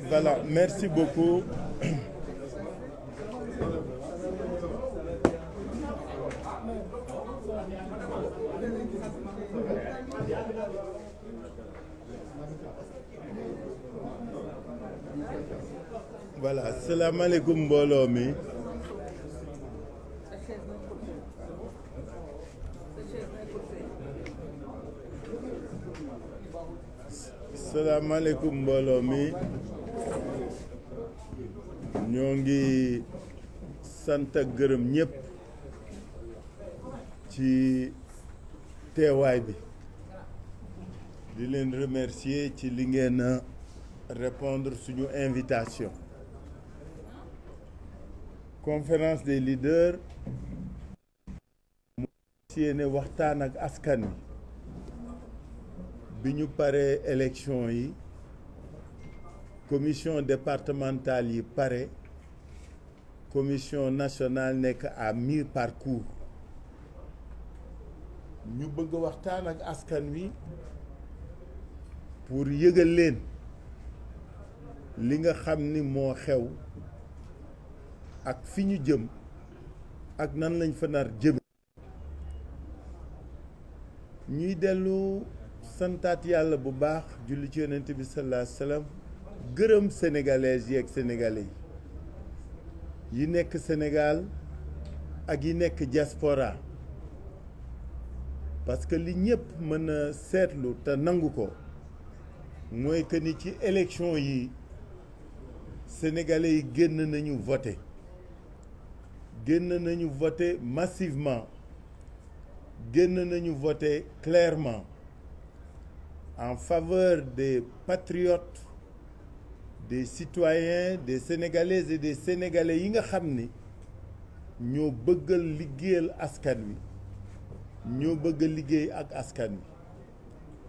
Voilà, merci beaucoup. Voilà, salaamaaleykum mbooloo mi. Salaamaaleykum mbooloo mi. ñoo ngi sant ak gërëm ñëpp ci teewaay bi di leen remercier ci li ngeen répondre suñu invitation. Conférence des leaders mu yéene waxtaan ak askan wi bi ñu paree élection yi commission départementale yi pare commission nationale nekk à mi-parcours ñu bëgg waxtaan ak askan wi pour yëgal leen li nga xam ni moo xew ak fi ñu jëm ak nan lañ fa nar jëme ñuy dellu santaat yàlla bu baax julli ci yonent bi sallallahu alayhi wa sallam gërëm sénégalaises yi ak sénégalais yi nekk Sénégal ak yi nekk diaspora parce que li ñëpp mën a seetlu te nangu ko mooy que ni ci élection yi sénégalais yi génn nañu voter massivement génn nañu voter clairement en faveur des patriotes, des citoyens, des Sénégalaises et des Sénégalais yi nga xam ni ñoo bëggal liggéeyal askan wi ñoo bëgg liggéey ak askan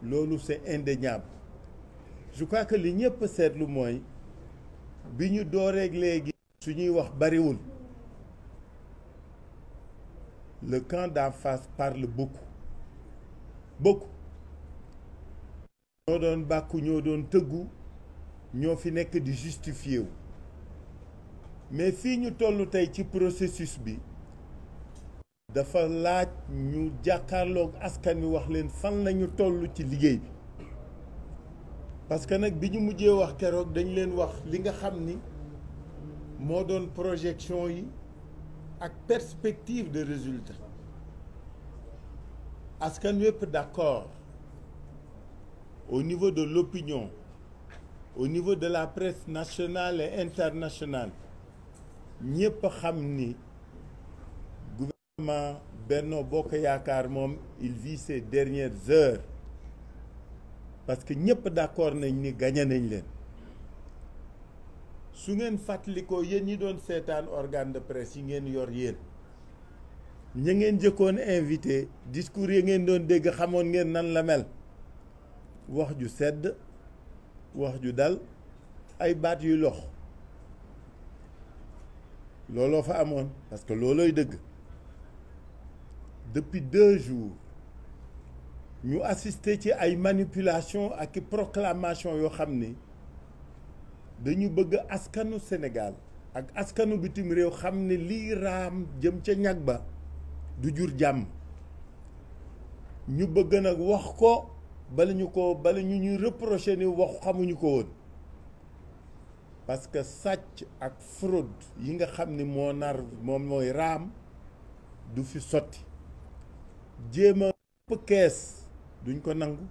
wi loolu c'est indéniable. Je crois que li ñëpp seetlu mooy bi ñu dooreeg léegi suñuy wax bariwul le camp d'en face parle beaucoup ñoo doon bàkku ñoo doon tëggu ñoo fi nekk di justifié wu mais fii ñu toll tey ci processus bi dafa laaj ñu jàkkaarloog askan wi wax leen fan lañu toll ci liggéey bi parce que nag bi ñu mujjee wax keroog dañ leen wax li nga xam ni moo doon projection yi ak perspective de résultat askan wépp d'accord au niveau de l'opinion, au niveau de la presse nationale et internationale ñëpp xam ni gouvernement Benno Bokk Yaakaar moom il vit ses dernières heures parce que ñëpp d'accord nañ ni gagné nañ leen su ngeen fàttalikoo yéen ñi doon seetaan organe de presse yi ngeen yor yéen ña ngeen jëkkoon invité discours yi ngeen doon dégg xamoon ngeen nan la mel wax ju sedd wax ju dal ay baat yuy lox looloo fa amoon parce que loolooy dëgg depuis 2 jours ñu assister ci ay manipulation ak proclamation yoo xam ni dañu bëgg askanu Sénégal ak askanu bitim réew xam ne lii raam jëm ca ñag ba du jur jàmm. ñu bëgg nag wax ko bala ñu ñuy reprocher ni waxu xamuñu ko woon, parce que sàcc ak fraude yi nga xam ni moom mooy raam du fi sotti. jéem a ëpp kees duñ ko nangu,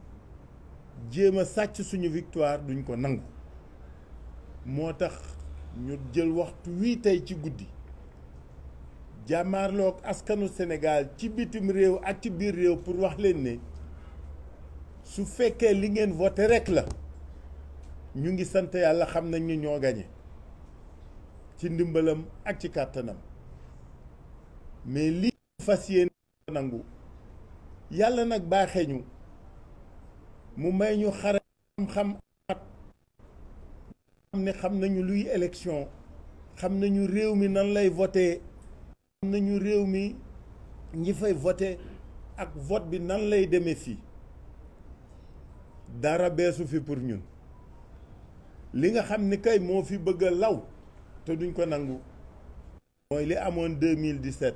jéem a sàcc suñu victoire duñ ko nangu. moo tax ñu jël waxtu wii tey ci guddi jàmmaarloog askanu Sénégal ci bitim réew ak ci biir réew pour wax leen ne su fekkee li ngeen voté rek la ñu ngi sant yàlla, xam nañ ñu ñoo gañe ci ndimbalam ak ci kàttanam. mais lii fas yéene nangu yàlla nag baaxee ñu mu may ñu xare xam-xam ne xam nañu luy élection, xam nañu réew mi nan lay voté, xam nañu réew mi ñi fay voté ak vote bi nan lay demee fii. dara beesu fi pour ñun. li nga xam ni kay moo fi bëgg a law te duñ ko nangu mooy li amoon 2017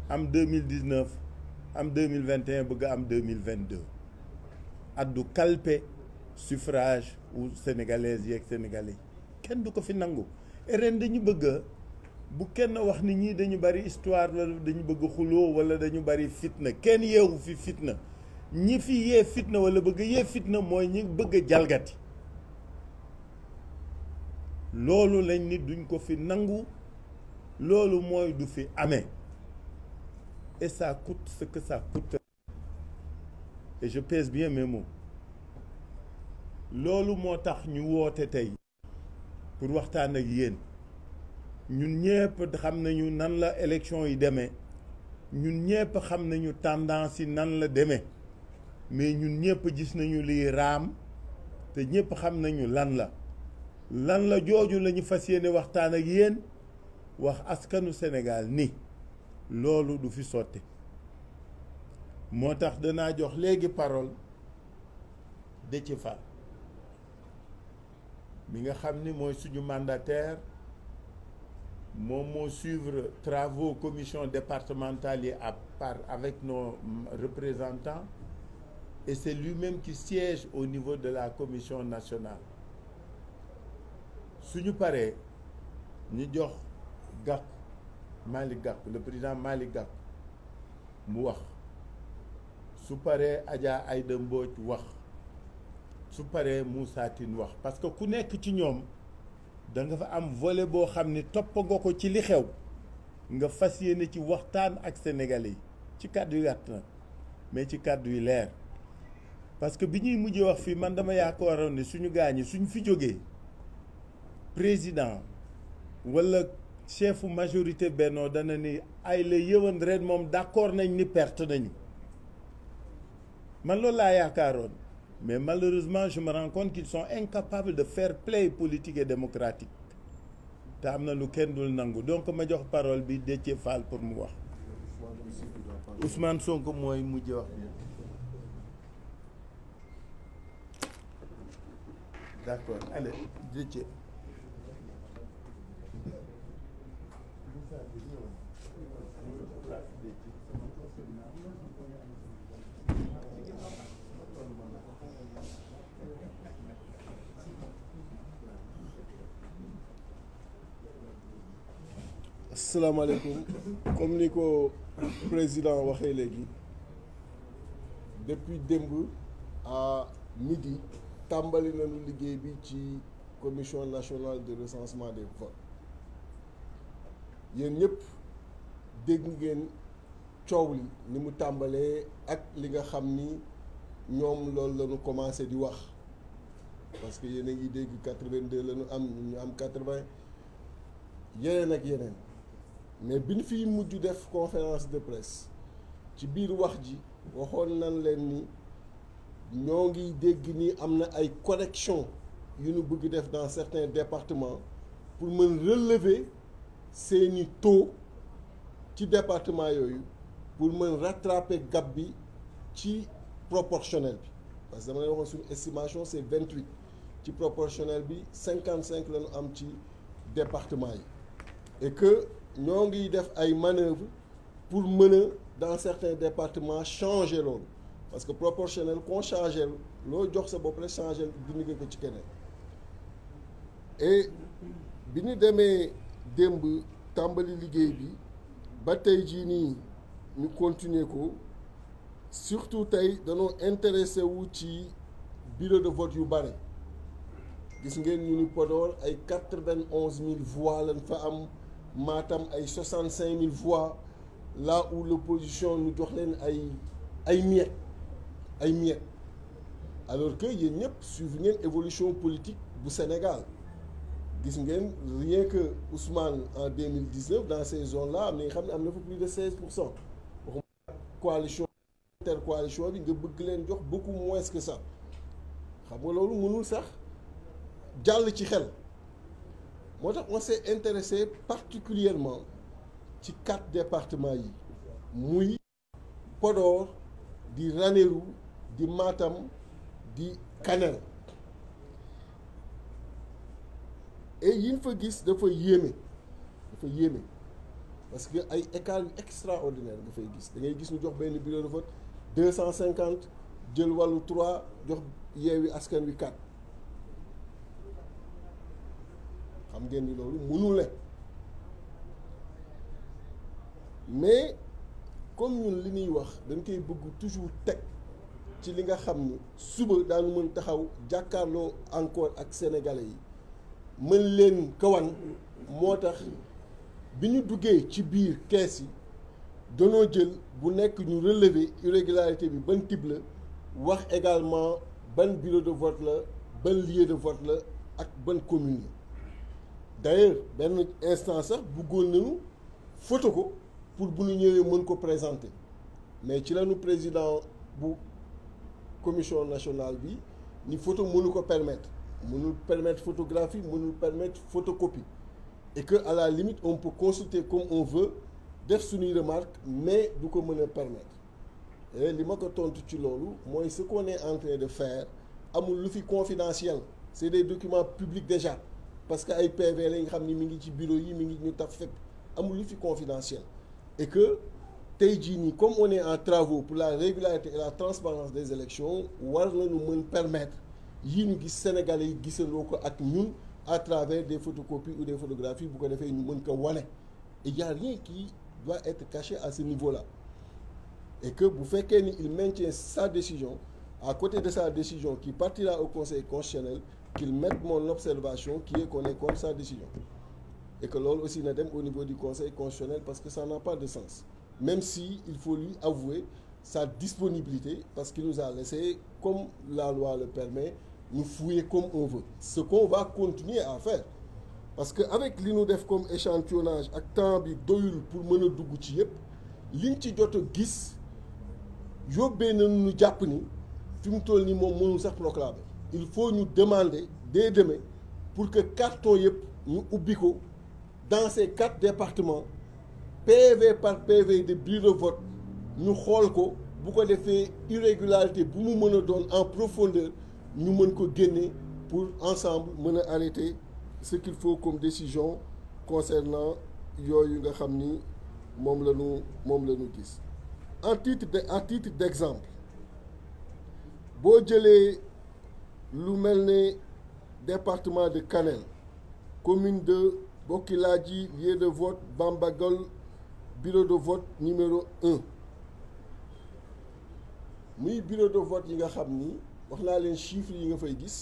am 2019 am 2021 bëgg am 2022 addu kalpe suffrage ou sénégalaises yeeg sénégalais kenn du ko fi nangu. ren dañu bëgg bu kenn wax ni ñii dañu bari histoire wala dañu bëgg xuloo wala dañu bari fitna. kenn yeewu fi fitna. ñi fi yee fitna wala bëgg yee fitna mooy ñi bëgg jalgati. loolu lañ ni duñ ko fi nangu, loolu mooy du fi amee. et ça coûte ce que ça coûte. et je pèse bien mes mots. loolu moo tax ñu woote tey pour waxtaan ak yéen. ñun ñëpp xam nañu nan la élection yi demee, ñun ñëpp xam nañu tendance yi nan la demee, mais ñun ñëpp gis nañu lii raam te ñëpp xam nañu lan la jooju la ñu fas yéene waxtaan ak yéen, wax askanu Sénégal ni loolu du fi sotti. moo tax danaa jox léegi parole Déthié Fall mi nga xam ni mooy suñu mandataire, moom moo suivre travaux commission départementale yi avec nos représentants, et c'est lui-même qui siège au niveau de la commission nationale. suñu paree ñu jox Gakou Malick Gakou, le président Malick Gakou mu wax, su paree Adja Aïda Mbodj wax, su paree Moussa Tine wax. parce que ku nekk ci ñoom da nga fa am volet boo xam ni topp nga ko ci li xew, nga fas yéene ci waxtaan ak sénégalais yi ci kàddu yu gàtt na mais ci kàddu yu leer. parce que bi ñuy mujjee wax fii man dama yaakaaroon ne suñu gaañi suñ fi jógee président wala chefu majorité Benno dana ni ay la yëwan ren moom d'accord nañ ni perte nañu. man loolu laa yaakaaroon, mais malheureusement je me rends compte qu'ils sont incapables de fair play politique et démocratique. te am na lu kenn dul nangu. donc ma jox parole bi Déthié Fall pour mu wax. Ousmane Sonko mooy mujj wax. d'accord allez Déthié. asalaamaaleykum. comme ni ko président waxee léegi, depuis démb à midi tàmbali nañu liggéey bi ci commission nationale de recensement des votes. yéen ñëpp dégg ngeen coow li ni mu tàmbalee ak li nga xam ni ñoom loolu la ñu commencé di wax, parce que yéen a ngi dégg 82 la ñu am, ñu am 80 yeneen ak yeneen. mais bi ñu fiy mujj def conférence de presse ci biir wax ji waxoon nañ leen ni ñoo ngi dégg ni am na ay corrections yu ñu bëgg def dans certains départements pour mën relever seeni taux ci département yooyu, pour mën rattraper gap bi ci proportionnel bi parce que dama lay waxoon suñu estimation c'est 28 ci proportionnel bi 55 la ñu am ci département yi et que ñoo ngi def ay manœuvres pour mën a dans certains départements changer loolu parce que proportionnel qu'on changer loo jox sa bopp rek changer dindi nga ko ci keneen et bi ñu demee démb tàmbali liggéey bi ba tey jii nii ñu continuer ko surtout tey dañoo intéressé wu ci bureau de vote yu bare gis ngeen ñu ni Podor ay 91 000 voix lañ fa am Matam ay 65 000 voix là où l'opposition ñu jox leen ay miettes alors que yéen ñëpp suivre ngeen évolution politique bu Sénégal gis ngeen rien que Ousmane en 2019 dans ces zones-là am na nga xam ne am na fa plus de 16%. waxuma coalition intercoalition bi nga bëgg leen jox beaucoup moins que ça xam nga loolu mënul sax jàll ci xel moo tax on s'est intéressé particulièrement ci 4 départements yi muy Podor di Ranérou di Matam di Kanel et yi ñu fa gis dafa yéeme parce que ay écarts yu extraordinaire nga fay gis da ngay gis ñu jox benn bureau de vote 250 jël wàllu 3 jox Yewwi Askan Wi 4 xam ngeen ni loolu mënul ne mais comme ñun li ñuy wax dañ koy bëgg toujours teg ci li nga xam ni suba daanu mën taxaw jàkkaarloo encore ak sénégalais yi mën leen kawan moo tax bi ñu duggee ci biir kees yi danoo jël bu nekk ñu relever irrégularité bi ban type la wax également ban bureau de vote la ban lieu de vote la ak ban commune la d'ailleurs benn instant sax bëggoon nañu photo ko pour bu ñu ñëwee mën ko présenter mais ci lañu président bu commission nationale bi ni photo mënu ko mënul permettre photographie mënul permettre photocopie et que à la limite on peut consulter comme on veut def suñuy remarque mais du ko mën a permettre et li ma ko tontu ci loolu mooy ce qu'on est en train de faire amul lu fi confidentiel c'est des documents publics déjà parce que ay PV la nga xam ni mi ngi ci bureau yi mi ngi ñu taf fépp amul lu fi confidentiel et que tey jii nii comme on est en travaux pour la régularité et la transparence des élections war nañu mën permettre yii ñu gis Sénégalais yi gisandoo ko ak ñun à travers des photocopies ou des photographies bu ko defee ñu mën ko wane et y a rien qui doit être caché à ce niveau-là et que bu fekkee ni il maintient sa décision à côté de sa décision qui partira au Conseil constitutionnel qu'il mette mon observation qui est qu'on est contre sa décision et que loolu aussi na dem au niveau du Conseil constitutionnel parce que ça n'a pas de sens même si il faut lui avouer sa disponibilité parce qu'il nous a laissé comme la loi le permet nous fouiller comme on veut ce qu'on va continuer à faire parce que avec li ñu def comme échantillonnage ak temps bi doyul pour mën a dugg ci yëpp liñ ci jot a gis yóbbee nañu ñu jàpp ni fi mu toll nii moom mënul sax proclamer il faut ñu demander dès demain pour que carton yëpp ñu ubbi ko dans ces 4 départements PV par PV de bureau de vote ñu xool ko bu ko defee irrégularité bu mu mën a doon en profondeur ñu mën ko génne pour ensemble mën a arrêter ce qu'il faut comme décision concernant yooyu nga xam ni moom la ñu gis à titre d'exemple boo jëlee lu mel ne département de Kanel commune de Bokiladji lieu de vote Bambagol bureau de vote numéro 1 muy bureau de vote yi nga xam ni wax naa leen chiffres yi nga fay gis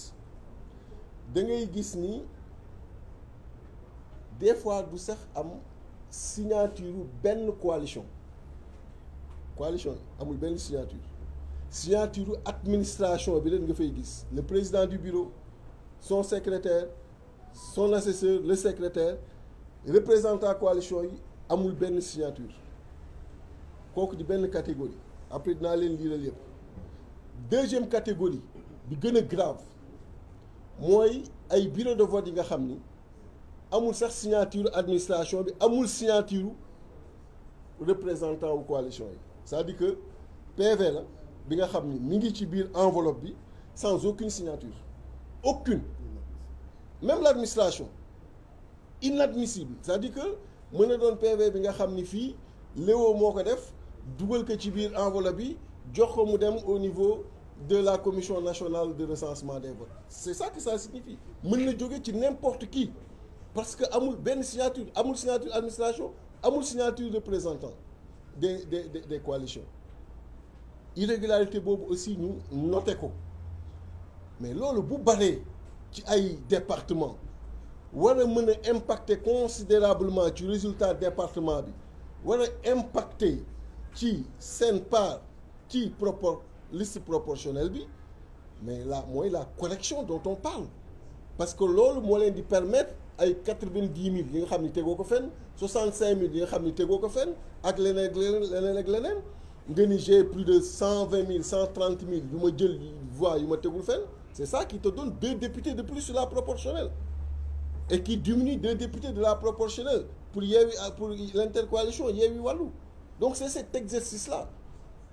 da ngay gis ni des fois du sax am signature benn coalition amul benn signature administration bi leen nga fay gis le président du bureau son secrétaire son assesseur le secrétaire représentant coalition yi amul benn signature kooku di benn catégorie après dinaa leen liiral yëpp deuxième catégorie bi gën a grave mooy ay bureau de vote yi nga xam ni amul sax signature administration bi amul signature représentant wu coalition yi c'est-à-dire que PV la bi nga xam ni mi ngi ci biir enveloppe bi sans aucune signature aucune même l'administration inadmissible c'est-à-dire que mën na doon PV bi nga xam ni fii Léo moo ko def dugal ko ci biir enveloppe bi jox ko mu dem au niveau de la commission nationale de recensement des votes c'est ça que ça signifie mën na jóge ci n'importe qui parce que amul benn signature amul signature administration amul signature représentant des coalitions irrégularité boobu aussi ñu noté ko mais loolu bu baree ci ay département war a mën a impacter considérablement ci résultat département bi war a impacter ci seen part ci liste proportionnelle bi mais là mooy la correction dont on parle parce que loolu moo leen di permettre ay 90 000 yi nga xam ni tegoo ko fenn 65 000 yi nga xam ni tegoo ko fenn ak leneen ak leneen nga ni j'ai plus de 120 000 130 000 yu ma jël voix yu ma tegul fenn c'est ça qui te donne 2 députés de plus sur la proportionnelle et qui diminue 2 députés de la proportionnelle pour l'intercoalition Yewwi Wallu. Donc c'est cet exercice-là.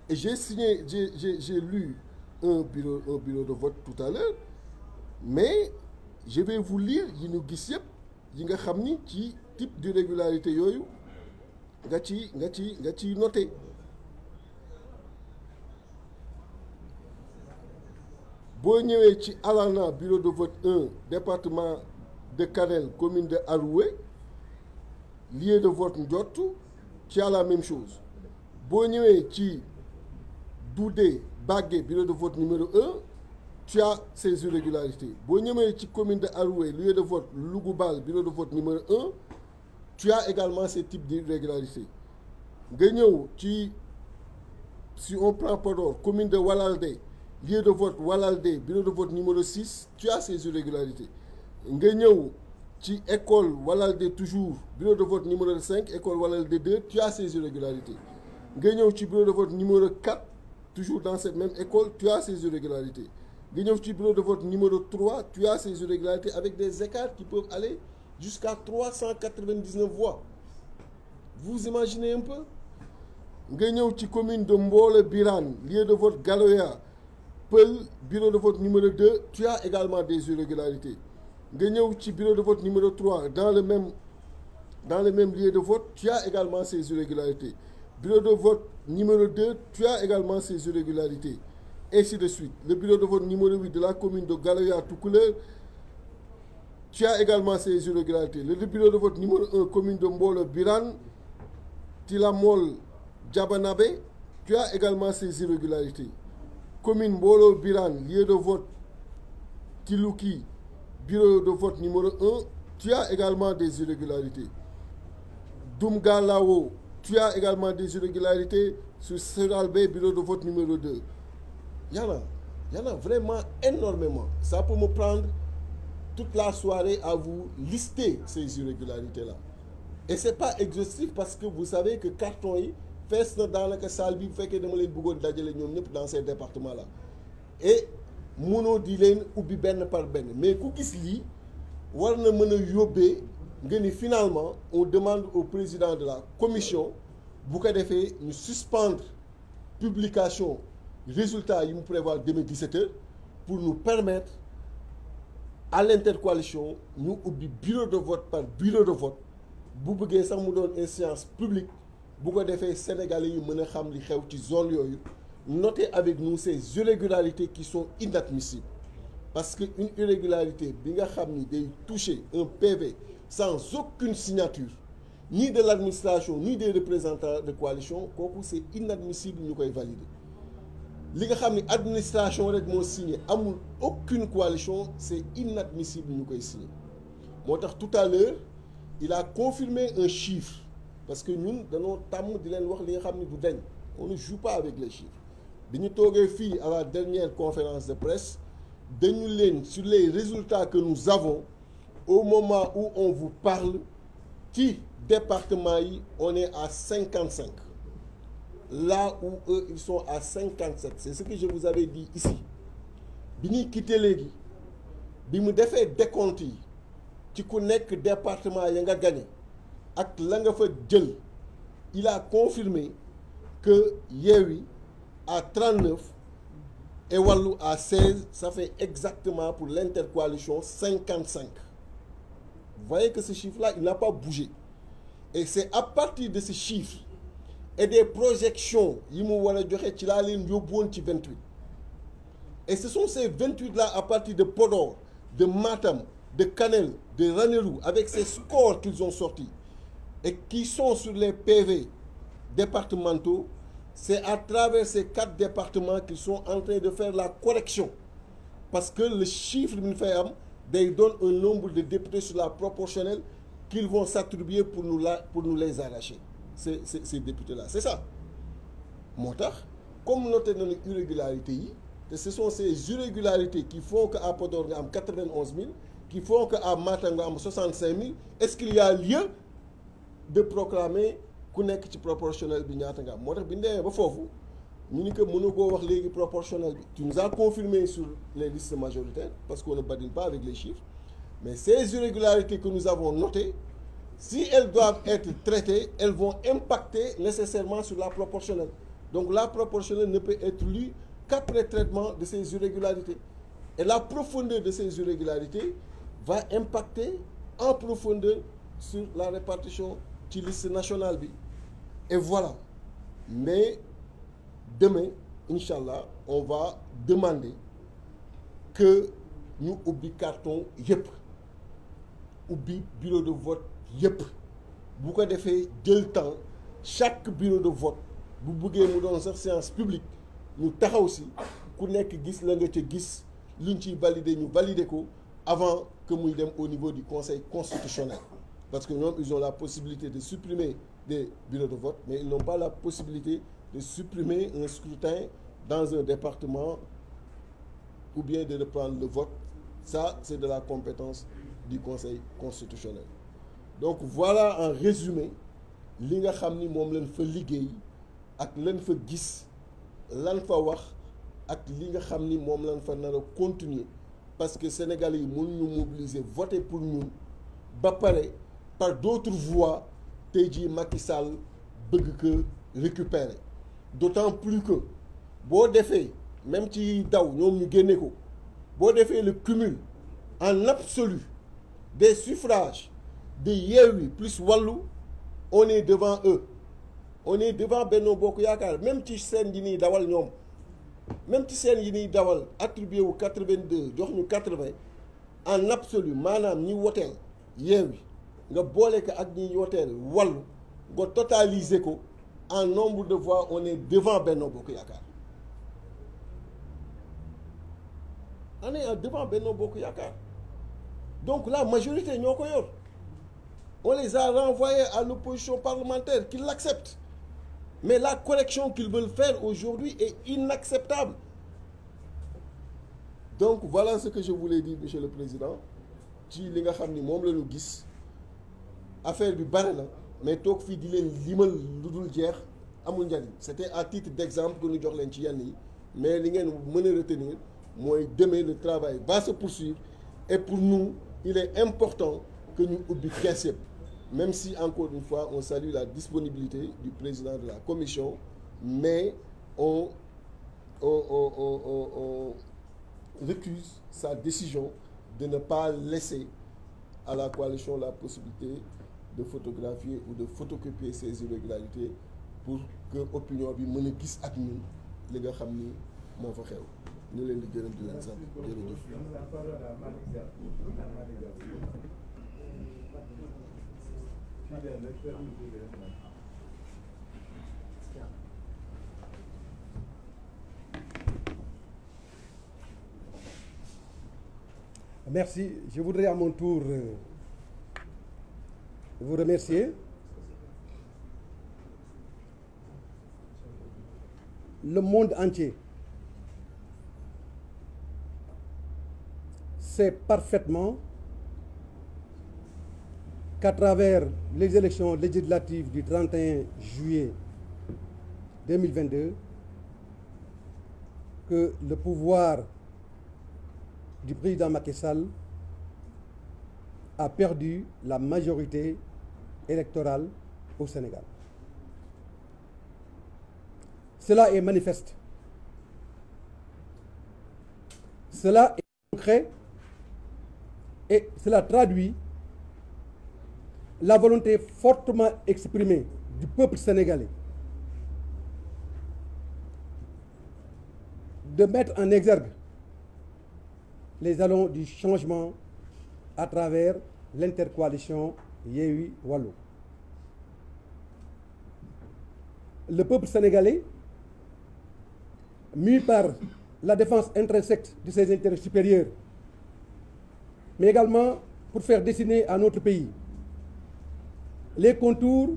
Et j'ai lu un bureau de vote tout à l'heure, mais je vais vous lire yi ñu gis yëpp yi nga xam ni ci type d'irrégularité yooyu nga ci noté. boo ñëwee ci Alana bureau de vote 1 département de Kanel commune de Aroué lieu de vote Ndiottou tu as la même chose boo ñëwee ci Doudé Bagué bureau de vote numéro 1 tu as ces irrégularités boo ñëwee ci commune de Aroué lieu de vote Lougoubal bureau de vote numéro 1 tu as également ces types d'irrégularités nga ñëw ci si on prend Podor commune de Walalde lieu de vote Walalde bureau de vote numéro 6 tu as ces irrégularités nga ñëw ci école Walalde toujours bureau de vote numéro 5 école Walalde 2 tu as ces irrégularités nga ñëw ci bureau de vote numéro 4 toujours dans cette même école tu as ces irrégularités nga ñëw ci bureau de vote numéro 3 tu as ces irrégularités avec des écarts qui peuvent aller jusqu'à 399 voix vous imaginez un peu nga ñëw ci commune de Mbolo Birane lieu de vote Galoya Peul bureau de vote numéro 2 tu as également des irrégularités nga ñëw ci bureau de vote numéro 3 dans le même lieu de vote tu as également ces irrégularités bureau de vote numéro 2 tu as également ces irrégularités ainsi de suite le bureau de vote numéro 8 de la commune de Galoya Toucouleur tu as également ces irrégularités le bureau de vote numéro 1 commune de Mbolo Birane Tilamol Diabanabé tu as également ces irrégularités commune Mbolo Birane lieu de vote Tilouki bureau de vote numéro 1 tu as également des irrégularités Doumgalao tu as également des irrégularités sur Seralbé bureau de vote numéro 2 y en a vraiment énormément ça peut me prendre toute la soirée à vous lister ces irrégularités-là et c'est pas exhaustif parce que vous savez que carton yi fees na daanaka salle bi bu fekkee dama leen bëggoon dajale ñoom ñëpp dans ces départements-là et mënoo di leen ubbi benn par benn mais ku gis lii war na mën a yóbbee nga ni finalement on demande au président de la commission bu ko defee ñu suspendre publication résultat yi mu prévoir demain 17h pour nous permettre à l'intercoalition ñu ubbi bureau de vote par bureau de vote bu bëggee sax mu doon une séance publique bu ko defee sénégalais yi mën a xam li xew ci zone yooyu notez avec nous ces irrégularités qui sont inadmissibles parce que une irrégularité bi nga xam ni day toucher un PV sans aucune signature ni de l'administration ni des représentants de coalition kooku c'est inadmissible ñu koy valider li nga xam ni administration rek moo signé amul aucune coalition c'est inadmissible ñu koy signé moo tax tout à l'heure il a confirmé un chiffre parce que ñun dañoo tàmm di leen wax li nga xam ni du dañ on ne joue pas avec les chiffres bi ñu toogee fii à la dernière conférence de presse dañu leen sur les résultats que nous avons au moment où on vous parle ci département yi on est à 55 là où eux ils sont à 57 c'est ce que je vous avais dit ici bi ñuy quitté léegi bi mu defee décompte yi ci ku nekk département ya nga gagné ak la nga fa jël il a confirmé que Yewwi à 39 et Wallu à 16, ça fait exactement pour l'intercoalition 55. Vous voyez que ce chiffre-là, il n'a pas bougé. Et c'est à partir de ce chiffre et des projections, il m'a dit 28. Et ce sont ces 28-là à partir de Podor, de Matam, de Kanel, de Ranérou, avec ces scores qu'ils ont sortis et qui sont sur les PV départementaux. C'est à travers ces 4 départements qu'ils sont en train de faire la correction. Parce que le chiffre ils donnent un nombre de députés sur la proportionnelle qu'ils vont s'attribuer pour nous les arracher. Ces députés-là. C'est ça. Montard, comme noté dans les irrégularités, ce sont ces irrégularités qui font qu'à Podor, il y a 91 000, qui font qu'à Matam, il y a 65 000. Est-ce qu'il y a lieu de proclamer ku nekk ci proportionnel bi ñaata nga am moo tax bi ñu demee ba foofu ñu ni que mënu koo wax léegi proportionnel bi. Tu nous as confirmé sur les listes majoritaires parce qu'on ne badine pas avec les chiffres, mais ces irrégularités que nous avons notées, si elles doivent être traitées, elles vont impacter nécessairement sur la proportionnelle. Donc la proportionnelle ne peut être lue qu'après traitement de ces irrégularités. Et la profondeur de ces irrégularités va impacter en profondeur sur la répartition ci liste nationale bi. Et voilà. Mais demain, Inch'Allah, on va demander que nous ubbi carton yep, ubbi bureau de vote yep. Bu ko defee jël temps chaque bureau de vote bu bëggee mu doon sax séance publique ñu taxaw si ku nekk gis la nga ca gis luñ ciy valider ñu valider ko avant que muy dem au niveau du Conseil constitutionnel. Parce que ñoom ils ont la possibilité de supprimer des bureaux de vote, mais ils n'ont pas la possibilité de supprimer un scrutin dans un département ou bien de reprendre le vote. Ça, c'est de la compétence du Conseil constitutionnel. Donc voilà en résumé li nga xam ni moom lañ fa liggéey ak lañ fa gis lan fa wax ak li nga xam ni moom lañ fa nar a continuer parce que Sénégalais yi mënuñu mobiliser voter pour ñun ba pare par d'autres voies tey jii Macky Sall bëgg ko récupérer d'autant plus que boo defee même ci daw ñoom ñu génne ko boo defee le cumul en absolu des suffrages de Yewwi plus Wallu, on est devant eux, on est devant Benno Bokk Yaakaar. Même ci seen yi nii dawal ñoom même ci seen yi nii dawal attribué wu 82 jox ñu 80 en absolu maanaam ñi woteel Yewwi nga boole ko ak ñi woteel Wallu nga totaliser ko en nombre de voix, on est devant Benno Bokk Yaakaar. On est devant Benno Bokk Yaakaar. Donc la majorité ñoo ko yor. On les a renvoyés à l'opposition parlementaire, qu'ils l'acceptent. Mais la correction qu'ils veulent faire aujourd'hui est inacceptable. Donc voilà ce que je voulais dire, Monsieur le Président. ci li nga xam ni moom la ñu gis affaire bi bari na mais toog fii di leen limal lu dul jeex amul njariñ. C'était à titre d'exemple que ñu jox leen ci yenn yi mais li ngeen mën a retenir mooy demain le travail va se poursuivre et pour nous il est important que ñu ubbi kees yëpp. Même si, encore une fois, on salue la disponibilité du président de la commission, mais on récuse sa décision de ne pas laisser à la coalition la possibilité de photographier ou de photocopier ces irrégularités pour que l'opinion bi mën a gis ak ñun li nga xam ni moo fa xew. ñu leen di gërëm di leen sant jërëjëf. Merci. Je voudrais à mon tour vous remercier. Le monde entier sait parfaitement qu'à travers les élections législatives du 31 juillet 2022, que le pouvoir du président Macky Sall a perdu la majorité électorale au Sénégal. Cela est manifeste. Cela est concret et cela traduit la volonté fortement exprimée du peuple sénégalais de mettre en exergue les jalons du changement à travers l'intercoalition Yewwi Wallu. Le peuple sénégalais, mû par la défense intrinsèque de ses intérêts supérieurs, mais également pour faire dessiner à notre pays les contours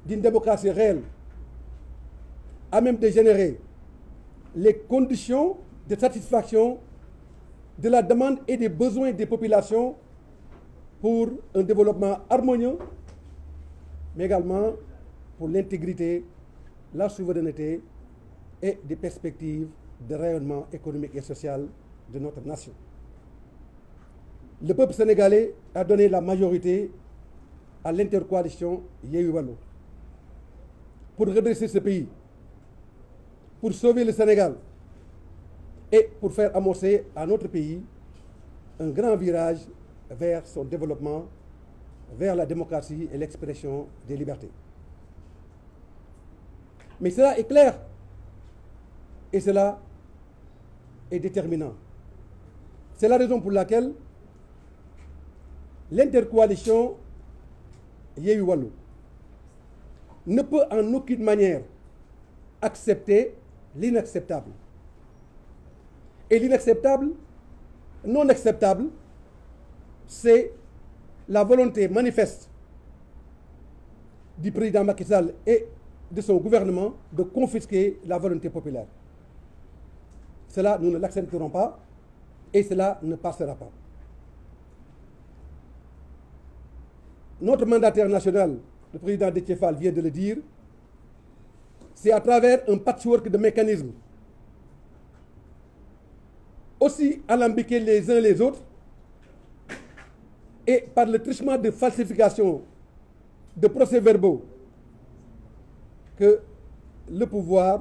d'une démocratie réelle, à même de générer les conditions de satisfaction de la demande et des besoins des populations pour un développement harmonieux, mais également pour l'intégrité, la souveraineté et des perspectives de rayonnement économique et social de notre nation. Le peuple sénégalais a donné la majorité à l'intercoalition Yewwi Wallu pour redresser ce pays, pour sauver le Sénégal et pour faire amorcer à notre pays un grand virage vers son développement, vers la démocratie et l'expression des libertés. Mais cela est clair et cela est déterminant. C'est la raison pour laquelle l'intercoalition Yewwi Wallu ne peut en aucune manière accepter l'inacceptable. Et l'inacceptable, non acceptable, c'est la volonté manifeste du président Macky Sall et de son gouvernement de confisquer la volonté populaire. Cela, nous ne l'accepterons pas et cela ne passera pas. Notre mandataire national, le président Déthié Fall, vient de le dire, c'est à travers un patchwork de mécanismes aussi alambiqués les uns les autres et par le truchement de falsification de procès-verbaux que le pouvoir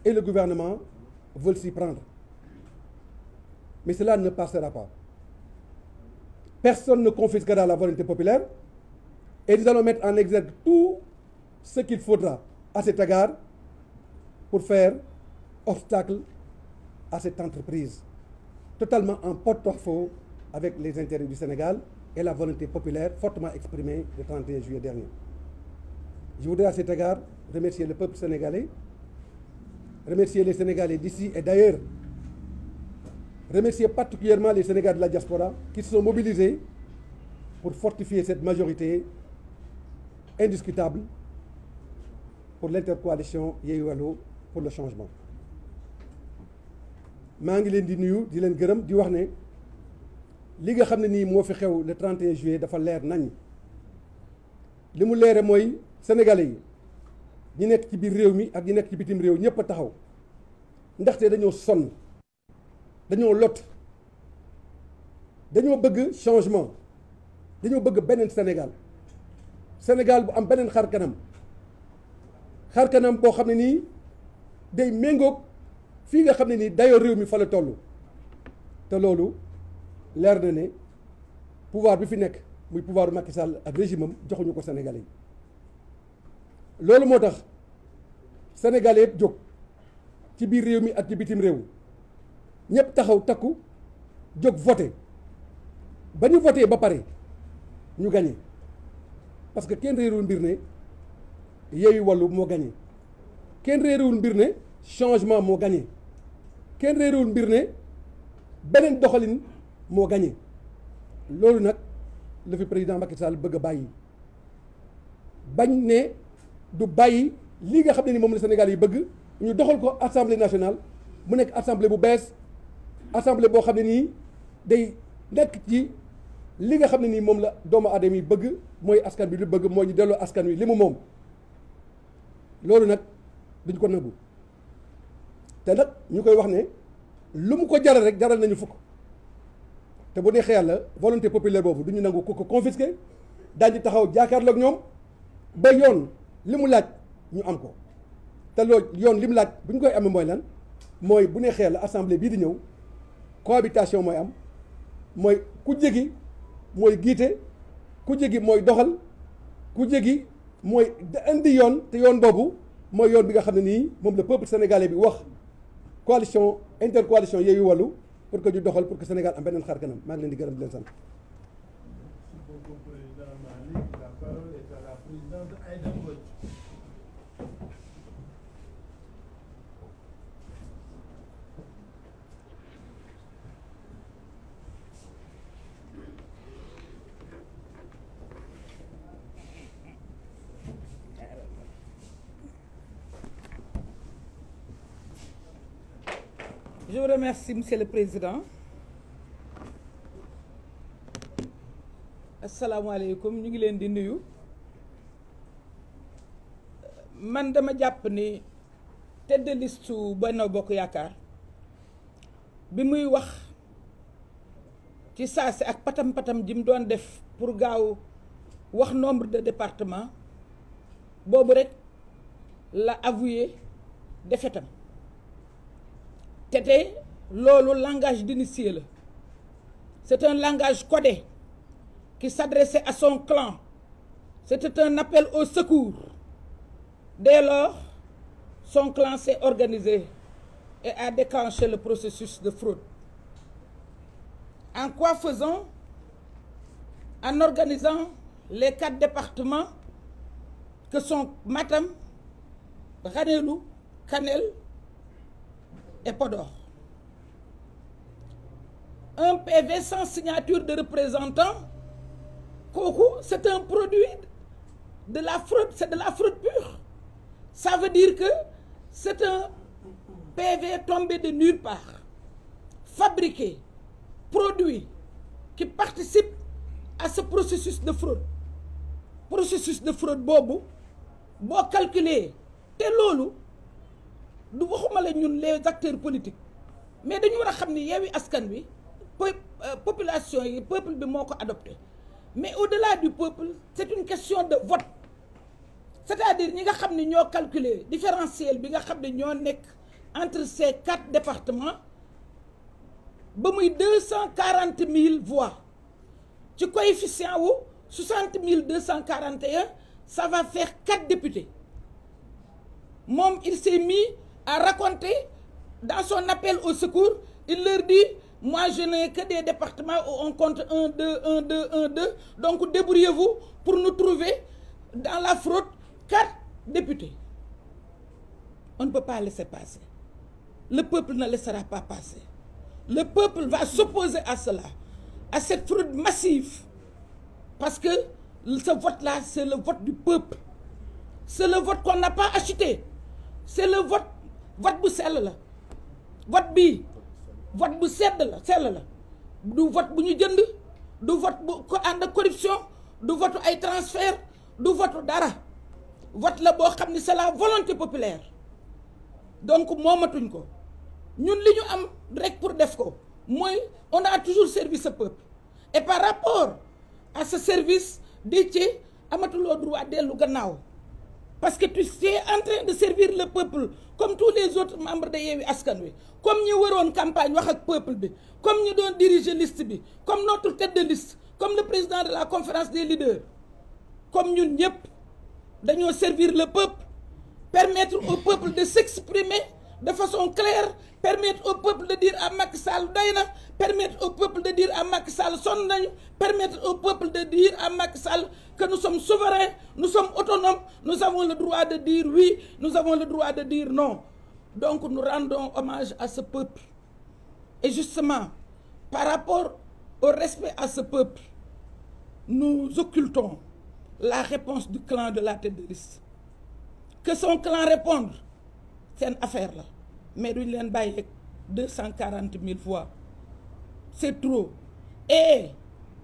et le gouvernement veulent s'y prendre. Mais cela ne passera pas. Personne ne confisquera la volonté populaire et nous allons mettre en exergue tout ce qu'il faudra à cet égard pour faire obstacle à cette entreprise totalement en porte-à-faux avec les intérêts du Sénégal et la volonté populaire fortement exprimée le 31 juillet dernier. Je voudrais à cet égard remercier le peuple sénégalais, remercier les Sénégalais d'ici et d'ailleurs, remercier particulièrement les Sénégalais de la diaspora qui se sont mobilisés pour fortifier cette majorité indiscutable pour l'intercoalition Yewwi Wallu pour le changement. maa ngi leen di nuyu di leen gërëm di wax ne li nga xam ne nii moo fi xew le 31 juillet dafa leer nañ li mu leere mooy sénégalais yi ñi nekk ci biir réew mi ak ñi nekk ci bitim réew ñëpp a taxaw ndaxte dañoo sonn dañoo lot dañoo bëgg changement dañoo bëgg beneen Sénégal bu am beneen xar kanam boo xam ne nii day méngoog fii nga xam ne nii dayoo réew mi fa la toll te loolu leer na ne pouvoir bi fi nekk muy pouvoir bu Macky Sall ak régime am joxuñu ko Sénégalais yi loolu moo tax Sénégalais yëpp jóg ci biir réew mi ak ci bitim réew ñëpp taxaw takku jóg voté ba ñu voté ba pare ñu gagné parce que kenn réerul mbir ne Yewwi Wallu moo gagné kenn réerul mbir ne changement moo gagné kenn réerul mbir ne beneen doxalin moo gagné loolu nag la fi président Macky Sall bëgg a bàyyi bañ ne du bàyyi lii nga xam ne ni moom la Sénégal yi bëgg ñu doxal ko assemblée nationale mu nekk assemblée bu bees assemblée boo xam ne nii day nekk ci li nga xam ne nii moom la doomu aadama yi bëgg mooy askan bi lu bëgg moo ñu delloo askan wi li mu moom loolu nag duñ ko nangu te nag ñu koy wax ne lu mu ko jaral rek jaral nañu fukk te bu neexee yàlla volonté populaire boobu du ñu nangu ku ko confisqué daañu taxaw jaakaarloog ñoom ba yoon li mu laaj ñu am ko te loolu yoon li mu laaj bu ñu koy amee mooy lan mooy bu neexee la assemblée bii di ñëw cohabitation mooy am mooy ku jégi mooy giite ku jégi mooy doxal ku jégi mooy indi yoon te yoon boobu mooy yoon bi nga xam ne nii moom le peuple sénégalais bi wax coalition intercoalition Yewwi Wallu pour que ñu doxal pour que Sénégal am beneen xar kanam maa ngi leen di gërëm di leen sant. Je vous remercie, Monsieur le Président. asalaamaaleykum ñu ngi leen di nuyu. man dama jàpp ni tête de liste su Benno Bokk Yaakaar bi muy wax ci saasi ak patam-patam ji mu doon def pour gaaw wax nombre de départements boobu rek la avoué défaitam. te loolu langage d'initié la c'est un langage codé qui s'adressait à son clan. C'était un appel au secours. Dès lors, son clan s'est organisé et a déclenché le processus de fraude. En quoi faisant? En organisant les 4 départements que sont Matam, Ranérou, Kanel et Podor. Un PV sans signature de représentant, c'est un produit de la fraude, c'est de la fraude pure. Ça veut dire que c'est un PV tombé de nulle part, fabriqué, produit, qui participe à ce processus de fraude. Processus de fraude boobu boo calculer te loolu du waxuma la ñun les acteurs politiques mais dañu war a xam ni Yewwi Askan Wi population yi peuple bi moo ko adopté mais au-delà du peuple c'est une question de vote c'est-à-dire ñi nga xam ne ñoo calculer différentiel bi nga xam ne ñoo nekk entre ces 4 départements ba muy 240 000 voix ci coefficient wu 60 241 ça va faire 4 députés moom il s'est mis à raconter dans son appel au secours il leur dit moi je n'ai que des départements où on compte 1 2 1 2 1 2 donc débrouillez-vous pour nous trouver dans la fraude 4 députés. On ne peut pas laisser passer. Le peuple ne laissera pas passer. Le peuple va s'opposer à cela, à cette fraude massive. Parce que ce vote-là, c'est le vote du peuple. C'est le vote qu'on n'a pas acheté. C'est le vote bu sell la. Vote bii vote bu sell la. Du vote bu ñu jënd, du vote bu ko ànd ak corruption, du vote ay transfert, du vote dara. Vote la boo xam ni c'est la volonté populaire. Donc moomatuñ ko. Ñun li ñu am rek pour def ko mooy on a toujours servi ce peuple. Et par rapport à ce service Déthié amatuloo droit dellu gannaaw. Parce que tu es en train de servir le peuple comme tous les autres membres de Yewwi Askan Wi comme ñu waroon campagne wax ak peuple bi comme ñu doon diriger liste bi comme notre tête de liste comme le président de la conférence des leaders comme ñun ñëpp dañoo servir le peuple permettre au peuple de s'exprimer de façon claire permettre au peuple de dire à Macky Sall doy na permettre au peuple de dire à Macky Sall sonn nañu permettre au peuple de dire à Macky Sall que nous sommes souverains nous sommes autonomes nous avons le droit de dire oui nous avons le droit de dire non donc nous rendons hommage à ce peuple et justement par rapport au respect à ce peuple nous occultons la réponse du clan de la tête de liste que son clan réponde seen affaire la mais duñ leen bàyyi rek 240 000 voix c'est trop et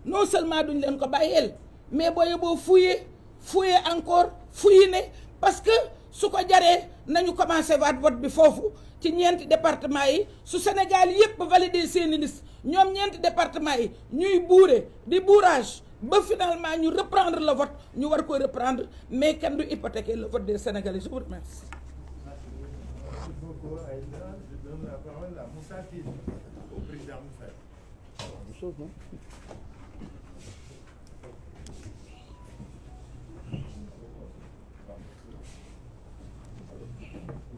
non seulement duñ leen ko bàyyeel mais boo yeboo fouiller encore fouiller parce que su ko jaree nañu commencé waat vote bi foofu ci ñeenti département yi su Sénégal yépp valider seeni liste ñoom ñeenti département yi ñuy buure di bourrage ba finalement ñu reprendre le vote ñu war ko reprendre mais kenn du hypothéquer le vote des Sénégalais je vous remercie. Merci beaucoup Aïda. donne la parole à Moussa Tine, au président Moussa. Même chose, non?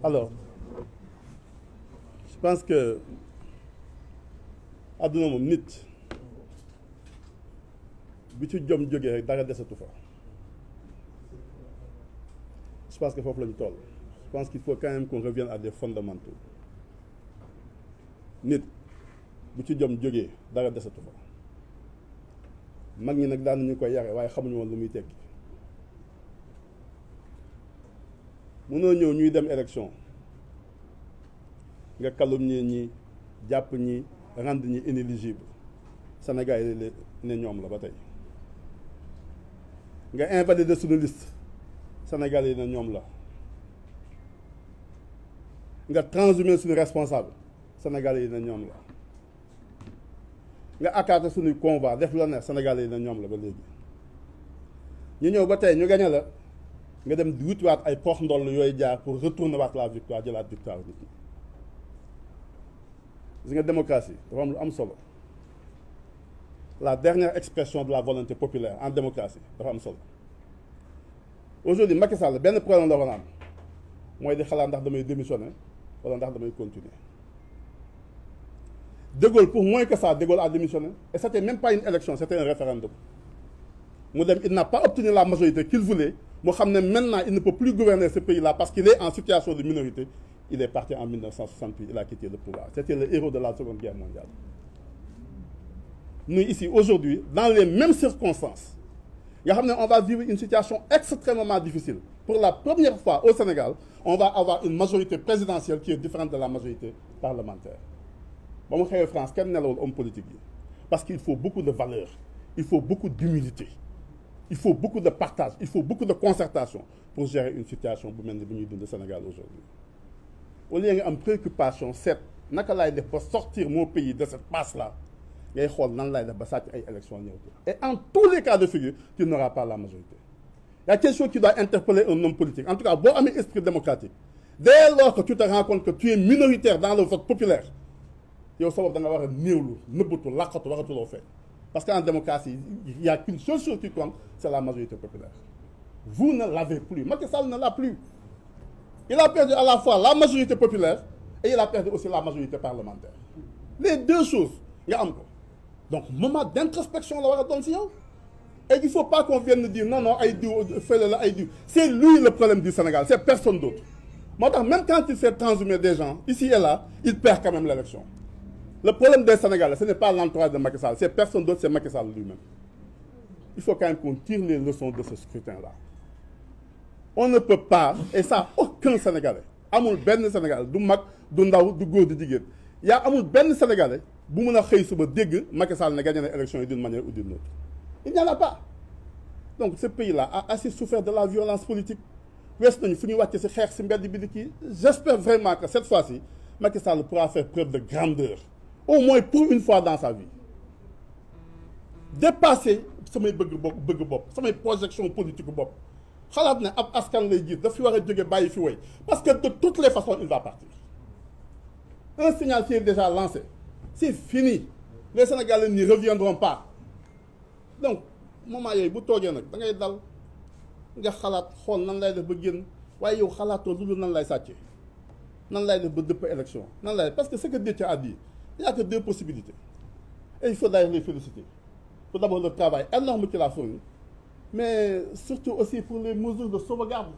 Alors, je pense que àdduna moom nit bi ci jom jógee rek dara desatu fa. Je pense que foofu la ñu toll. Je pense qu'il faut quand même qu'on revienne à des fondamentaux. Nit bu ci jom jógee dara desatu fa. Mag ñi nag daan nañu koy yare waaye xamuñu woon lu muy tekki. Mënoo ñëw ñuy dem élection nga calomnier ñi jàpp ñi rendre ñi inéligible Sénégal yi ne ñoom la ba tey nga invalider suñu liste Sénégal yi ne ñoom la nga transhumer suñu responsable Sénégal yi ne ñoom la nga accater suñuy convoi def la ne Sénégal yi ne ñoom la ba léegi ñu ñëw ba tey ñu gañe la nga dem di wutiwaat ay pox ndoll yooyu jaar pour retourner waat la victoire jëlaat victoire nit ñi gis nga démocratie dafa am lu am solo la dernière expression de la volonté populaire en démocratie dafa am solo aujourd'hui Macky Sall benn problème la war a am mooy di xalaat ndax damay démissionner wala ndax damay continuer De Gaulle pour moins que ça De Gaulle a démissionné et c'était même pas une élection c'était un référendum mu dem il n'a pas obtenu la majorité qu'il voulait mu xam ne maintenant il ne peut plus gouverner ce pays-là parce qu'il est en situation de minorité. Il est parti en 1968, il a quitté le pouvoir. C'était le héros de la Seconde Guerre mondiale. Nous ici, aujourd'hui, dans les mêmes circonstances, on va vivre une situation extrêmement difficile. Pour la première fois au Sénégal, on va avoir une majorité présidentielle qui est différente de la majorité parlementaire. Bon, en France, quel est l'homme politique? Parce qu'il faut beaucoup de valeurs, il faut beaucoup d'humilité, il faut beaucoup de partage, il faut beaucoup de concertation pour gérer une situation bu mel ni bu ñuy dund Sénégal aujourd'hui. Au lieu nga am préoccupation seet naka laay def ba sortir mon pays de cette passe-là ngay xool nan laay def ba sàcc ay élections ñëw. Et en tous les cas de figure tu n'auras pas la majorité. Il y a quelque chose qui doit interpeller un homme politique. En tout cas boo amee esprit démocratique dès lors que tu te rends compte que tu es minoritaire dans le vote populaire yow sa bopp da nga war a néewlu nëbbatu laqatu waxatuloo fee. Parce qu'en démocratie il n'y a qu'une seule chose qui compte, c'est la majorité populaire. Vous ne l'avez plus. Macky Sall ne l'a plus. Il a perdu à la fois la majorité populaire et il a perdu aussi la majorité parlementaire. Les deux choses, il y a encore. Donc, moment d'introspection, et il ne faut pas qu'on vienne nous dire non, c'est lui le problème du Sénégal, c'est personne d'autre. Même quand il fait transhumer des gens, ici et là, il perd quand même l'élection. Le problème des Sénégalais, ce n'est pas l'entourage de Macky Sall, c'est personne d'autre, c'est Macky Sall lui-même. Il faut quand même qu'on tire les leçons de ce scrutin-là. On ne peut pas, et ça, aucun Sénégalais, amul benn Sénégalais, du mag, du ndaw, du góor, du jigéen, y a amul benn Sénégalais bu mën a xëy suba dégg Macky Sall ne gagné na élection yi d'une manière ou d'une autre. Il n'y en a pas. Donc ce pays-là a assez souffert de la violence politique. Wees nañu fu ñu wàcce si xeex si mbedd bi di kii. J'espère vraiment que cette fois-ci, Macky Sall pourra faire preuve de grandeur, au moins pour une fois dans sa vie. Dépasser samay bëgg bopp samay projection politique bopp xalaat ne ab askan lay jiit daf fi war a jóge bàyyi fi woy parce que de toutes les façons il va partir. Un signal qui est déjà lancé, c'est fini. Les Sénégalais n'y reviendront pas. Donc moment yooyu bu toogee nag da ngay dal nga xalaat xool nan lay def ba génn waaye yow xalaatoo lu dul nan lay sàccee nan lay def ba dëpp élection nan lay parce que ce que Déthié a dit il n'y a que deux possibilités et il faut d'ailleurs les féliciter. Tout d'abord le travail énorme qu'il a fourni, mais surtout aussi pour les mesures de sauvegarde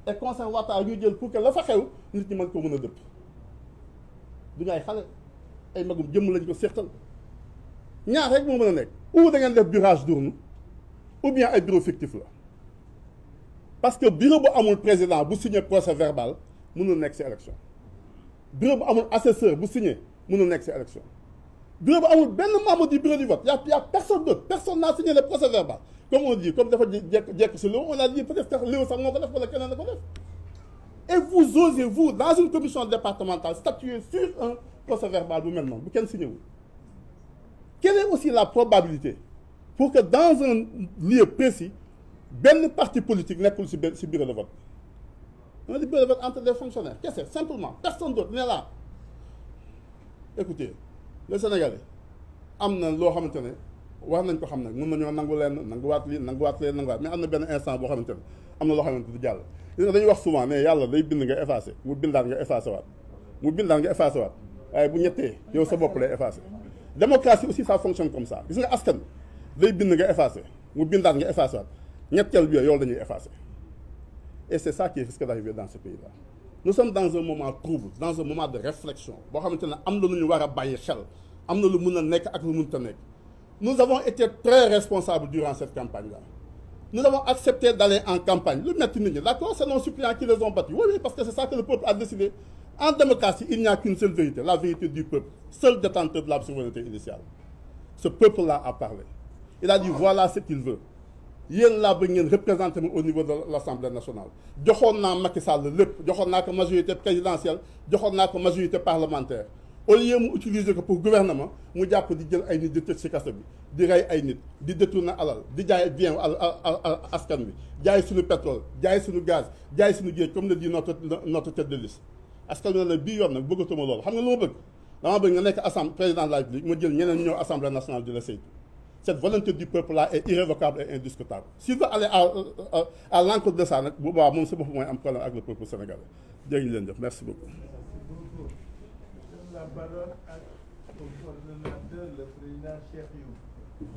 et conservatoire ñu jël pour que la fa xew nit ñi mën ko mën a dëpp. du ñu ay xale ay magum jëmm lañ ko seqal ñaar rek moo mën a nekk ou da ngeen def burage d'urne ou bien ay bureau fictif la parce que bureau bu amul président bu signé procès verbal mënul nekk ci élection bureau bu amul assesseur bu signé mënul nekk ci élection. Bureau bu amul benn membre du bureau du vote, il y a personne d'autre, personne n'a signé le procès verbal. Comme on dit, comme dafa jekk ci Léo, on a dit peut-être Léo sax moo ko def wala keneen na ko def. Et vous osez, vous, dans une commission départementale, statuer sur un procès verbal bu mel noonu bu kenn signé wul. Quelle est aussi la probabilité pour que dans un lieu précis benn parti politique nekkul ci bureau de vote? On a dit bureau de vote entre des fonctionnaires. Qu'est-ce que c'est? Simplement, personne d'autre n'est là. écoutez le Sénégalais am na loo xamante ne war nañ ko xam nag mën nañoo nangu leen nanguwaat lii nanguwaat leen nanguwaat mais am na benn instant boo xamante ne am na loo xamante du jàll. gis nga dañuy wax souvent ne yàlla day bind nga effacé mu bindaat nga effacé waat mu bindaat nga effacé waat waaye bu ñettee yow sa bopp lay effacé. démocratie aussi ça fonctionne comme ça gis nga askan day bind nga effacé mu bindaat nga effacé waat ñetteel bi yow dañuy effacé et c'est ça qui risque d'arriver dans ce pays-là. Nous sommes dans un moment trouble dans un moment de réflexion boo xamante ne am na lu ñu war a bàyyi xel am na lu mun a nekk ak lu mënut a nekk. Nous avons été très responsables durant cette campagne-là. Nous avons accepté d'aller en campagne. Le mettre nit ñi, d'accord, c'est nos suppléants qui les ont battus. Oui, parce que c'est ça que le peuple a décidé. En démocratie, il n'y a qu'une seule vérité, la vérité du peuple, seul détenteur de la souveraineté initiale. Ce peuple-là a parlé. Il a dit voilà ce qu'il veut. Yéen laa bëgg ngeen représenté au niveau de l'Assemblée nationale. joxoon naa Macky Sall lépp joxoon naa ko majorité présidentielle joxoon naa ko majorité parlementaire. Au lieu mu utiliser ko pour gouvernement mu jàpp di jël ay nit di tëj ci kaso bi di rey ay nit di détourner alal di jaay bien askan bi jaay suñu pétrole jaay suñu gaz jaay suñu géej comme le dit notre tête de liste. askan wi ne bii yoon nag bëggatuma loolu xam nga lu ma bëgg dama bëgg nga nekk assemblée président de la République ma jël ñeneen ñëw assemblée nationale di la saytu. Cette volonté du peuple là est irrévocable et indiscutable. S'il veut aller à l'encontre de ça nag bu boobaa moom si boppam mooy am problème ak le peuple sénégalais jërë ngeen jëf merci beaucoup. La parole au coordonnateur, le président Cheikh Youm.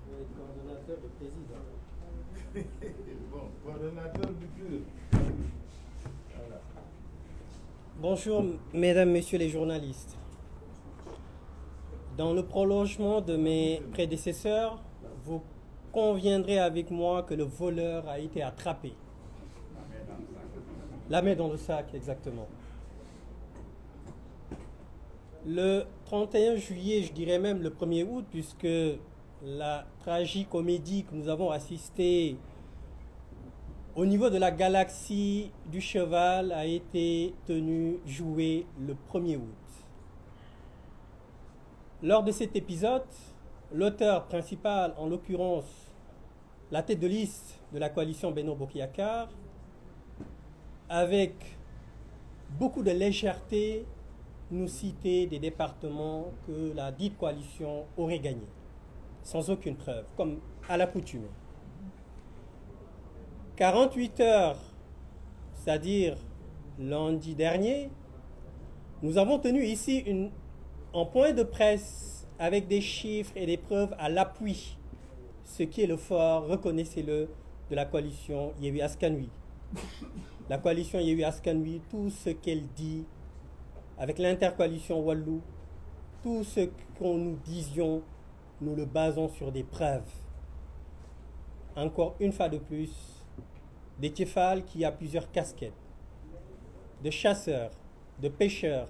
Le coordonnateur, le président. Bon, coordonnateur du PUR. Voilà. Bonjour, mesdames, messieurs les journalistes. Dans le prolongement de mes prédécesseurs, vous conviendrez avec moi que le voleur a été attrapé. La main dans le sac, exactement. Le 31 juillet, je dirais même le 1er août, puisque la tragicomédie que nous avons assistée au niveau de la galaxie du cheval a été jouée le 1er août. Lors de cet épisode, l'auteur principal, en l'occurrence la tête de liste de la coalition Benno Bokk Yakaar, avec beaucoup de légèreté, nous citait des départements que la dite coalition aurait gagnés, sans aucune preuve, comme à l'accoutumée. 48 heures, c'est-à-dire lundi dernier, nous avons tenu ici un point de presse avec des chiffres et des preuves à l'appui, ce qui est le fort, reconnaissez-le, de la coalition Yewwi Askan Wi. La coalition Yewwi Askan Wi, tout ce qu'elle dit, avec l'intercoalition Wallu, tout ce qu'on nous disions, nous le basons sur des preuves. Encore une fois de plus, Déthié Fall qui a plusieurs casquettes, de chasseur, de pêcheur,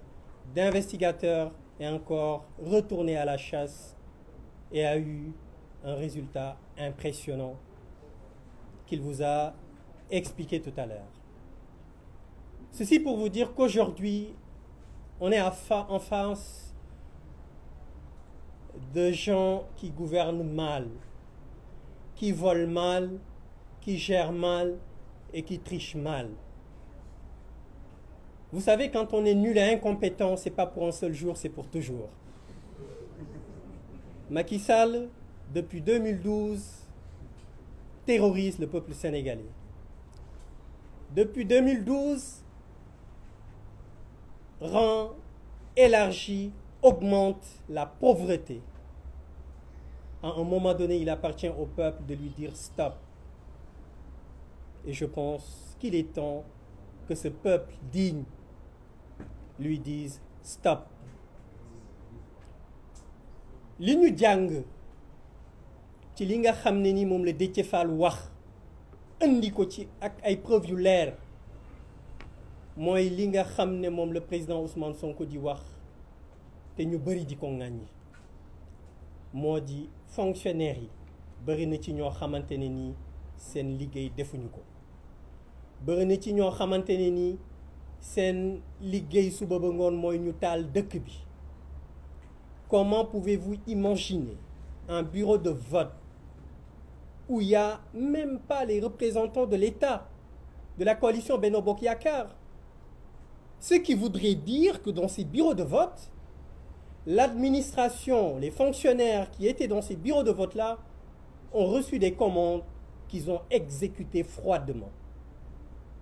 d'investigateur, et encore retourné à la chasse et a eu un résultat impressionnant qu'il vous a expliqué tout à l'heure. Ceci pour vous dire qu'aujourd'hui, on est en face de gens qui gouvernent mal, qui volent mal, qui gèrent mal et qui trichent mal. Vous savez, quand on est nul et incompétent, c'est pas pour un seul jour, c'est pour toujours. Macky Sall, depuis 2012, terrorise le peuple sénégalais. Depuis 2012, rend, élargit, augmente la pauvreté. À un moment donné, il appartient au peuple de lui dire stop. Et je pense qu'il est temps que ce peuple digne lui dise stop. li ñu jàng ci li nga xam ne ni moom la Déthié Fall wax andi ko ci ak ay preuves yu leer mooy li nga xam ne moom le président Ousmane Sonko di wax te ñu bëri di ko ŋàññi moo di fonctionnaires yi bëri na ci ñoo xamante ne nii seen liggéey defuñu ko bëri na ci ñoo xamante ne nii seen liggéey suba ba ngoon mooy ñu taal dëkk bi. Comment pouvez-vous imaginer un bureau de vote où il n'y a même pas les représentants de l'État, de la coalition Benno Bokk Yakaar? Ce qui voudrait dire que dans ces bureaux de vote, l'administration, les fonctionnaires qui étaient dans ces bureaux de vote-là ont reçu des commandes qu'ils ont exécutées froidement.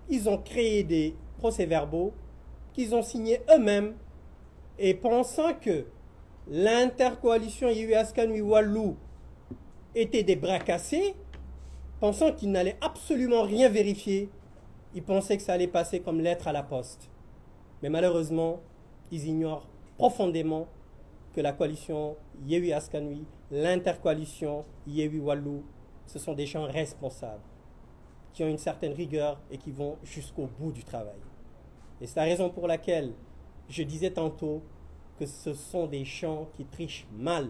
Ils ont créé des procès-verbaux qu'ils ont signés eux-mêmes et pensant que l'intercoalition Yewwi Askan Wi Wallu était des bras cassés, pensant qu'ils n'allaient absolument rien vérifier, ils pensaient que ça allait passer comme lettre à la poste. Mais malheureusement, ils ignorent profondément que la coalition Yewwi Askan Wi, l'intercoalition Yewwi Wallu, ce sont des gens responsables, qui ont une certaine rigueur et qui vont jusqu'au bout du travail. Et c'est la raison pour laquelle je disais tantôt que ce sont des gens qui trichent mal.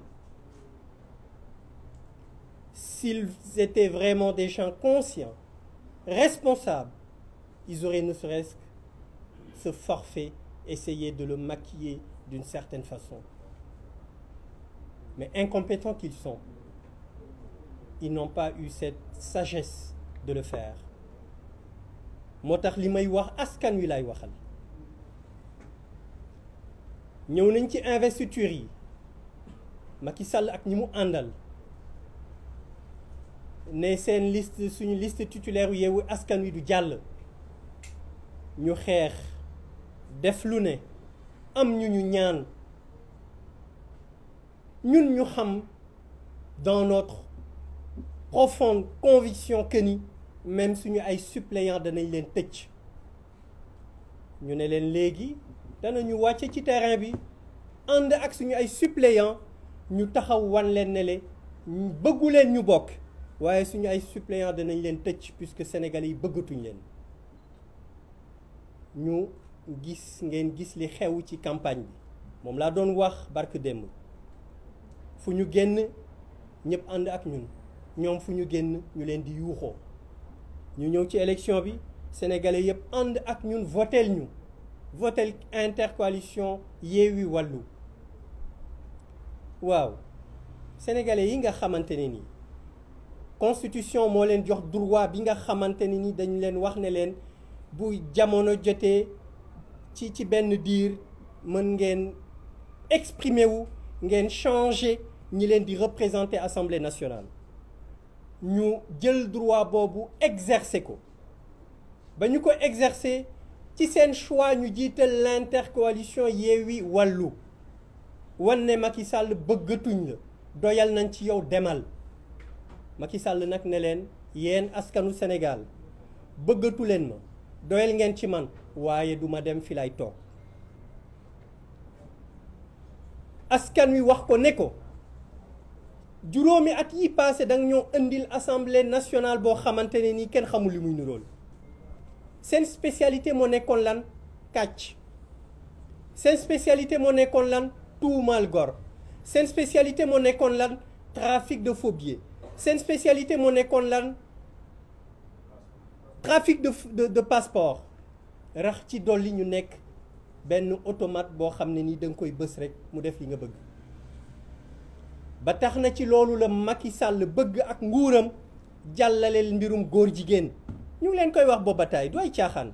S'ils étaient vraiment des gens conscients, responsables, ils auraient ne serait-ce que ce forfait, essayer de le maquiller d'une certaine façon. Mais incompétents qu'ils sont, ils n'ont pas eu cette sagesse de le faire. moo tax li may wax askan wi lay waxal ñëw nañ ci investiture yi Macky Sall ak ñi mu àndal ne seen liste suñu liste titulaire yu Yewwi Askan Wi du jàll ñu xeex def lu ne am ñu ñaan ñun ñu xam dans notre profonde conviction que ni même suñu ay suppléants danañ leen tëj ñu ne leen léegi danañu wàcce ci terrain bi ànd ak suñu ay suppléants ñu taxaw wan leen ne le bëggu leen ñu bokk waaye suñu ay suppléants danañ leen tëj puisque Sénégalais yi bëggatuñ leen ñu ngeen gis li xew ci campagne bi moom laa doon wax barke démb fu ñu génn ñëpp ànd ak ñun ñoom fu ñu génn ñu leen di yuuxoo ñu ñëw ci élection bi sénégalais yëpp ànd ak ñun votel intercoalition Yewwi Wallu waaw sénégalais yi nga xamante ne ni constitution moo leen jox droit bi nga xamante ne ni dañu leen wax ne leen bu jamono jotee ci benn diir mën ngeen exprimer wu ngeen changer ñi leen di représenter assemblée nationale ñu jël droit boobu exercer ko ba ñu ko exercer ci seen choix ñu jiital l'intercoalition Yewwi Wallu wan ne Macky Sall bëggatuñ la doyal nañ ci yow demal Macky Sall nag ne leen yéen askanu Sénégal bëggatu leen ma doyal ngeen ci man waaye duma dem fi lay toog askan wi wax ko ne ko juróomi at yi passé danga ñoo indil assemblée nationale boo xamante ne nii kenn xamul li muy nirool seen spécialité moo nekkoon lan kàcc seen spécialité moo nekkoon lan tuumaal gor seen spécialité moo nekkoon lan trafic de faux billets seen spécialité moo nekkoon lan trafic de passeport rax ci dolli ñu nekk benn automate boo xam ne nii da nga koy bës rek mu def li nga bëgg ba tax na ci loolu la Macky Sall bëgg ak nguuram jàllaleel mbirum góor jigéen ñu ngi leen koy wax booba taay du ay caaxaan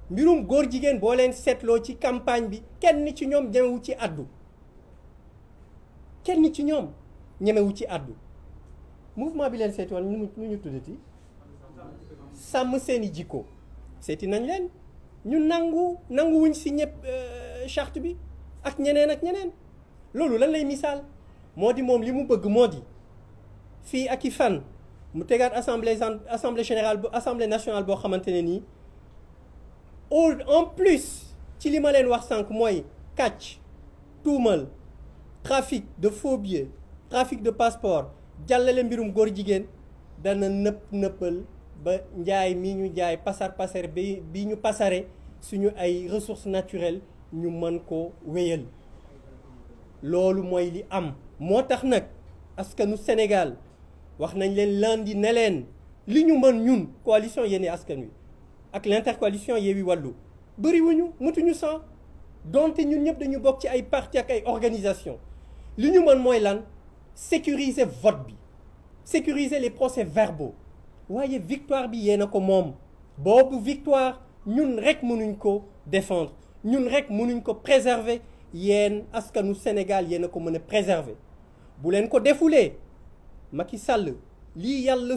mbirum góor jigéen boo leen seetloo ci campagne bi kenn ci ñoom ñemewu ci addu mouvement bi leen seeti woon nu ñu tuddati sàmm seeni jikko seeti nañ leen ñu nanguwuñ si ñëpp charte bi ak ñeneen loolu lan lay misaal moo di moom li mu bëgg moo di fii ak i fan mu tegaat assemblée générale assemblée nationale boo xamante ne nii en plus ci li ma leen wax sànq mooy kàcc tuumal trafic de faux billets trafic de passeport jàllale mbirum góor jigéen dana nëppal ba njaay mi ñu jaay pasar bi ñu pasare suñu ay ressources naturelles ñu mën ko wéyal loolu mooy li am moo tax nag askanu Sénégal wax nañ leen lundi ne leen li ñu mën ñun coalition Yewwi Askan Wi ak l'intercoalition Yewwi Wallu bëriwuñu mutuñu sax donte ñun ñëpp dañu bokk ci ay parti ak ay organisation li ñu mën mooy lan sécuriser vote bi sécuriser les procès-verbaux waaye victoire bi yéen a ko moom boobu victoire ñun rek mënuñ ko défendre ñun rek mënuñ ko préserver yéen askanu Sénégal yéen a ko mën a préserver bu leen ko defulee Macky Sall lii yàlla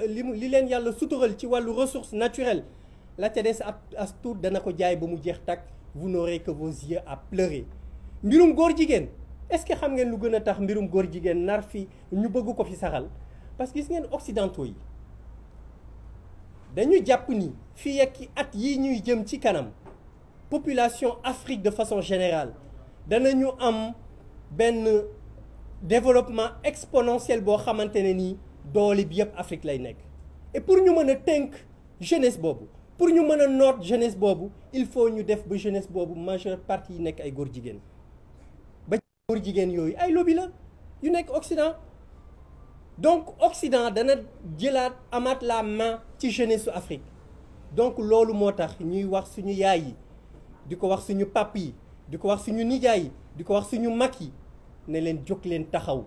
li leen yàlla sutural ci wàllu ressources naturelles la ca des as tuut dana ko jaay ba mu jeex takk vous n'aurez que vos yeux à pleurer. mbirum góor jigéen est-ce que xam ngeen lu gën a tax mbirum góor jigéen nar fi ñu bëgg ko fi saxal parce que gis ngeen occidentaux yi dañu jàpp ni fii ak at yii ñuy jëm ci kanam population Afrique de façon générale danañu am benn développement exponentiel boo xamante ne nii doole bi yëpp Afrique lay nekk et pour ñu mën a tënk jeunesse boobu pour ñu mën a noot jeunesse boobu il faut ñu def ba jeunesse boobu majeure partie yi nekk ay góor jigéen ba góor jigéen yooyu ay lobby la yu nekk Occident donc Occident dana jëlaat amaat la main ci jeunesse su Afrique donc loolu moo tax ñuy wax suñu yaay yi di ko wax suñu pap yi di ko wax suñu nijaay yi di ko wax suñu mag yi ne leen jóg leen taxaw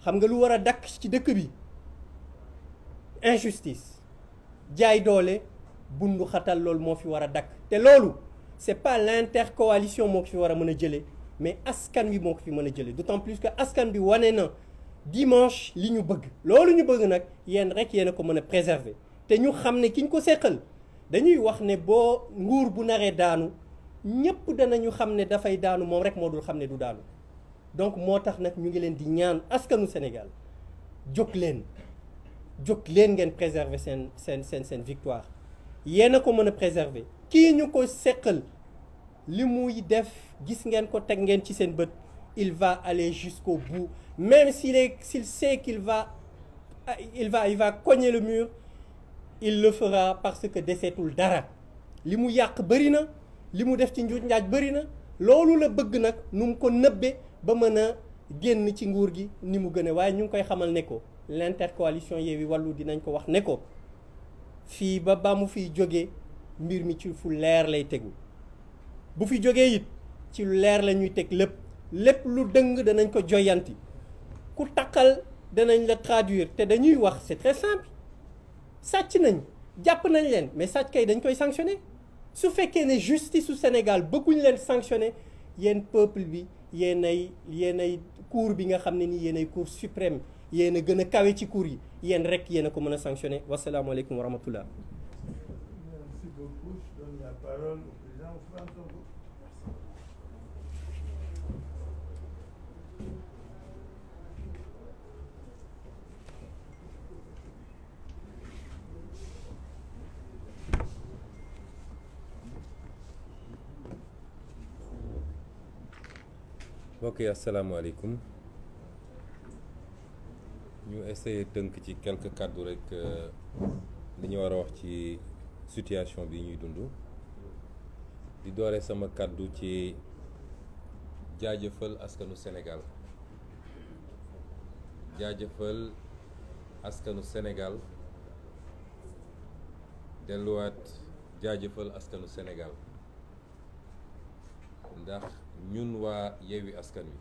xam nga lu war a dakk ci dëkk bi injustice jaay doole bundu xatal loolu moo fi war a dakk te loolu c'est pas l'intercoalition moo ko fi war a mën a jëlee mais askan wi moo ko fi mën a jëlee d'autant plus que askan bi wane na dimanche li ñu bëgg loolu ñu bëgg nag yéen rek yéen a ko mën a préserver te ñu xam ne ki ñu ko seqal dañuy wax ne boo nguur bu naree daanu ñépp danañu xam ne dafay daanu moom rek moo dul xam ne du daanu donc moo tax nag ñu ngi leen di ñaan askanu Sénégal jóg leen ngeen préserver seen victoire yéen a ko mën a préserver kii ñu ko seqal li muy def gis ngeen ko teg ngeen ci seen bët il va aller jusqu'au bout même s'il sait qu'il va cogner le mur il le fera parce que deseetul dara li mu yàq bëri na li mu def ci njuuj njaaj bëri na loolu la bëgg nag nu mu ko nëbbe ba mën a génn ci nguur gi ni mu gën a waaye ñu ngi koy xamal ne ko l'intercoalition Yewwi Wallu dinañ ko wax ne ko fii ba mu fiy jógee mbir mi ci fu leer lay tegu bu fi jógee it ci lu leer la ñuy teg lépp lu dëng danañ ko joyanti ku takkal danañ la traduire te dañuy wax c'est très simple sàcc nañ jàpp nañ leen mais sàcc kay dañ koy sanctionner su fekkee ne justice su Sénégal bëgguñ leen sanctionner yéen peuple bi yéenay cour bi nga xam ne ni yéenay cour suprême yéen a gën a kawe ci cour yi yéen rek yéen a ko mën a sanctionner wasalaamualeykum wa rahmatullah. Merci beaucoup. Je donne la parole au président Ousmane Sonko. mbokk yi asalaamaaleykum ñu essayer tënk ci quelques kàddu rek li ñu war a wax ci situation bi ñuy dund di doore sama kàddu ci jaajëfal askanu Sénégal delluwaat jaajëfal askanu Sénégal ndax ñun waa Yewwi Askan Wi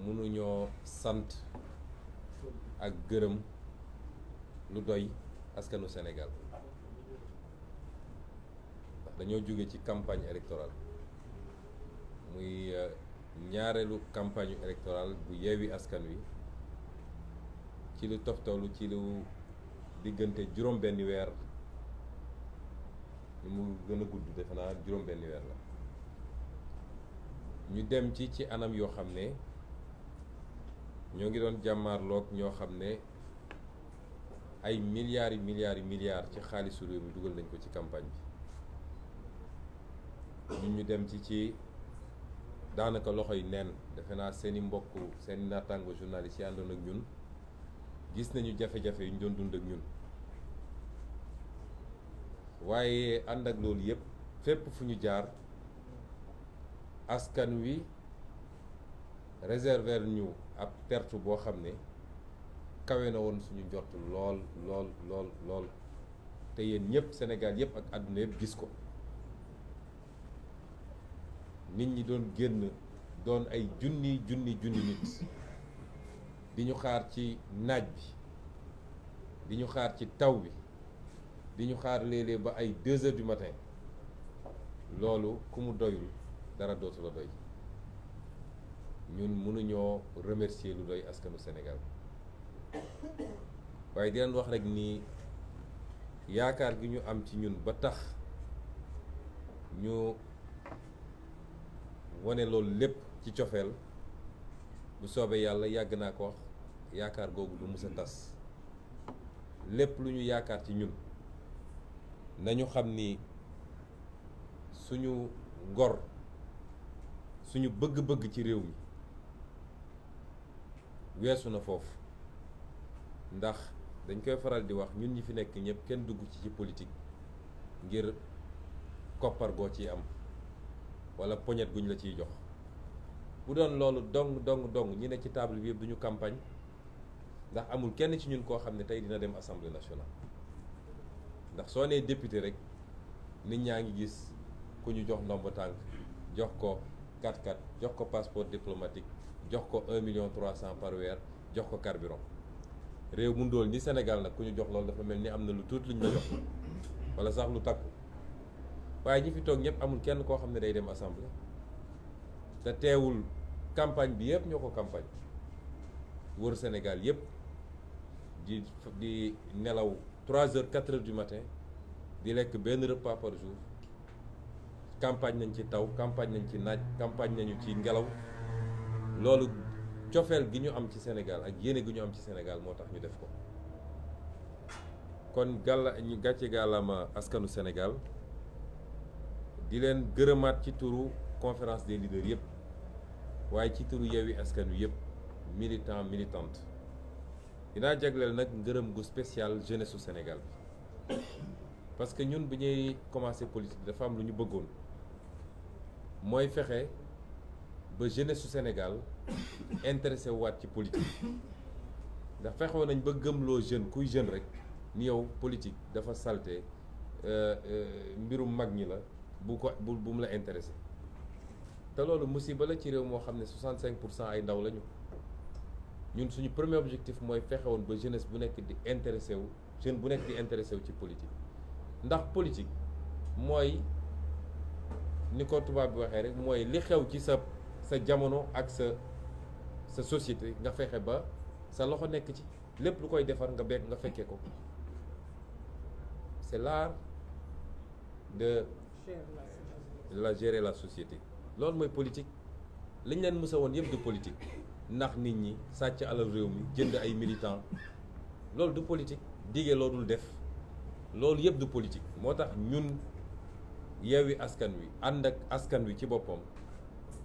mënuñoo sant ak gërëm lu doy askanu Sénégal ndax dañoo jóge ci campagne électorale muy ñaareelu campagne électorale bu Yewwi Askan Wi ci lu toftalu ci lu diggante juróom-benni weer lu mu gën a gudd defe naa juróom-benni weer la ñu dem ci anam yoo xam ne ñoo ngi doon jàmmaarloog ñoo xam ne ay milliards ci xaalisu réew mi dugal nañ ko ci campagne bi ñu dem ci daanaka loxoy neen defe naa seeni mbokk seeni naataango journalistes yi àndoon ak ñun gis nañu jafe-jafe yu ñu doon dund ak ñun waaye ànd ak loolu yépp fépp fu ñu jaar askan wi réserver ñu ab tertu boo xam ne kawe na woon suñu njort lool te yéen ñëpp Sénégal yëpp ak àdduna yëpp gis ko nit ñi doon génn doon ay junni nit di ñu xaar ci naaj bi di ñu xaar ci taw bi di ñu xaar léeg-léeg ba ay 2 heures du matin loolu ku mu doyul dara dootu la doy ñun mënuñoo remercier lu doy askanu Sénégal waaye di leen wax rek ni yaakaar gi ñu am ci ñun ba tax ñu wane loolu lépp ci cofeel bu soobee yàlla yàgg naa ko wax yaakaar googu du mës a tas lépp lu ñu yaakaar ci ñun nañu xam ni suñu ngor suñu bëgg-bëgg ci réew mi weesu na foofu ndax dañ koy faral di wax ñun ñi fi nekk ñëpp kenn dugg ci politique ngir koppar goo ciy am wala poñet guñ la ciy jox bu doon loolu dong ñi ne ci table bi yëpp duñu campagne ndax amul kenn ci ñun koo xam ne tey dina dem assemblée nationale ndax soo nee député rek nit ñaa ngi gis ku ñu jox ndombo tànk jox ko 4x4 jox ko passeport diplomatique jox ko 1,300,000 par weer jox ko carburant réew mu ndóol ni Sénégal nag ku ñu jox loolu dafa mel ni am na lu tuut luñ la jox wala sax lu takku waaye ñi fi toog ñëpp amul kenn koo xam ne day dem assemblée te teewul campagne bi yëpp ñoo ko campagne wër Sénégal yëpp di nelaw 3h 4h du matin di lekk benn repas par jour campagne nañ ci taw campagne nañ ci naaj campagne nañu ci ngelaw loolu cofeel gi ñu am ci Sénégal ak yéene gi ñu am ci Sénégal moo tax ñu def ko kon ñu gàcce gàllama askanu Sénégal di leen gërëmaat ci turu conférence des leaders yëpp waaye ci turu Yewwi Askan Wi yëpp militant militante dinaa jagleel nag ngërëm gu spécial jeunesse su Sénégal bi parce que ñun bi ñuy commencé politique dafa am lu ñu bëggoon mooy fexe ba jeunesse su Sénégal intéressé waat ci politique ndax fexewoon nañ ba gëmloo jeune kuy jeune rek ni yow politique dafa salte mbirum mag ñi la bu mu la intéressé te loolu musiba la ci réew moo xam ne 65% ay ndaw lañu ñun suñu premier objectif mooy fexewoon ba jeunesse bu nekk di intéressé wu jeune bu nekk di intéressé wu ci politique ndax politique mooy ni ko tubaab bi waxee rek mooy li xew ci sa jamono ak sa société nga fexe ba sa loxo nekk ci lépp lu koy defar nga fekkee ko c'est l'art de gérer la société loolu mooy politique liñ leen mësa woon yëpp du politique ndax nit ñi sàcc alal réew mi jënd ay militants loolu du politique dige loo dul def loolu yëpp du politique moo tax ñun Yewwi Askan Wi ànd ak askan wi ci boppam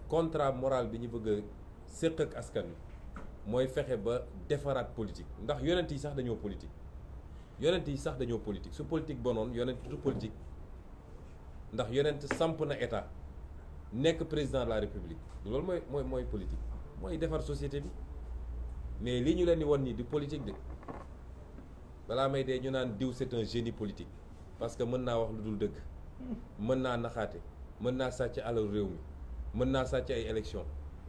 contrat moral bi ñu bëgg a séq ak askan wi mooy fexe ba defaraat politique ndax yonent yi sax dañoo politique su politique bonoon yonent du politique ndax yonent samp na état nekk président de la république loolu mooy politique mooy defar société bi mais li ñu leen di won nii di politique de balaa may dee ñu naan diw c'est un génie politique parce que mën naa wax lu dul dëgg mën naa naxaate mën naa sàcc alal réew mi mën naa sàcc ay élection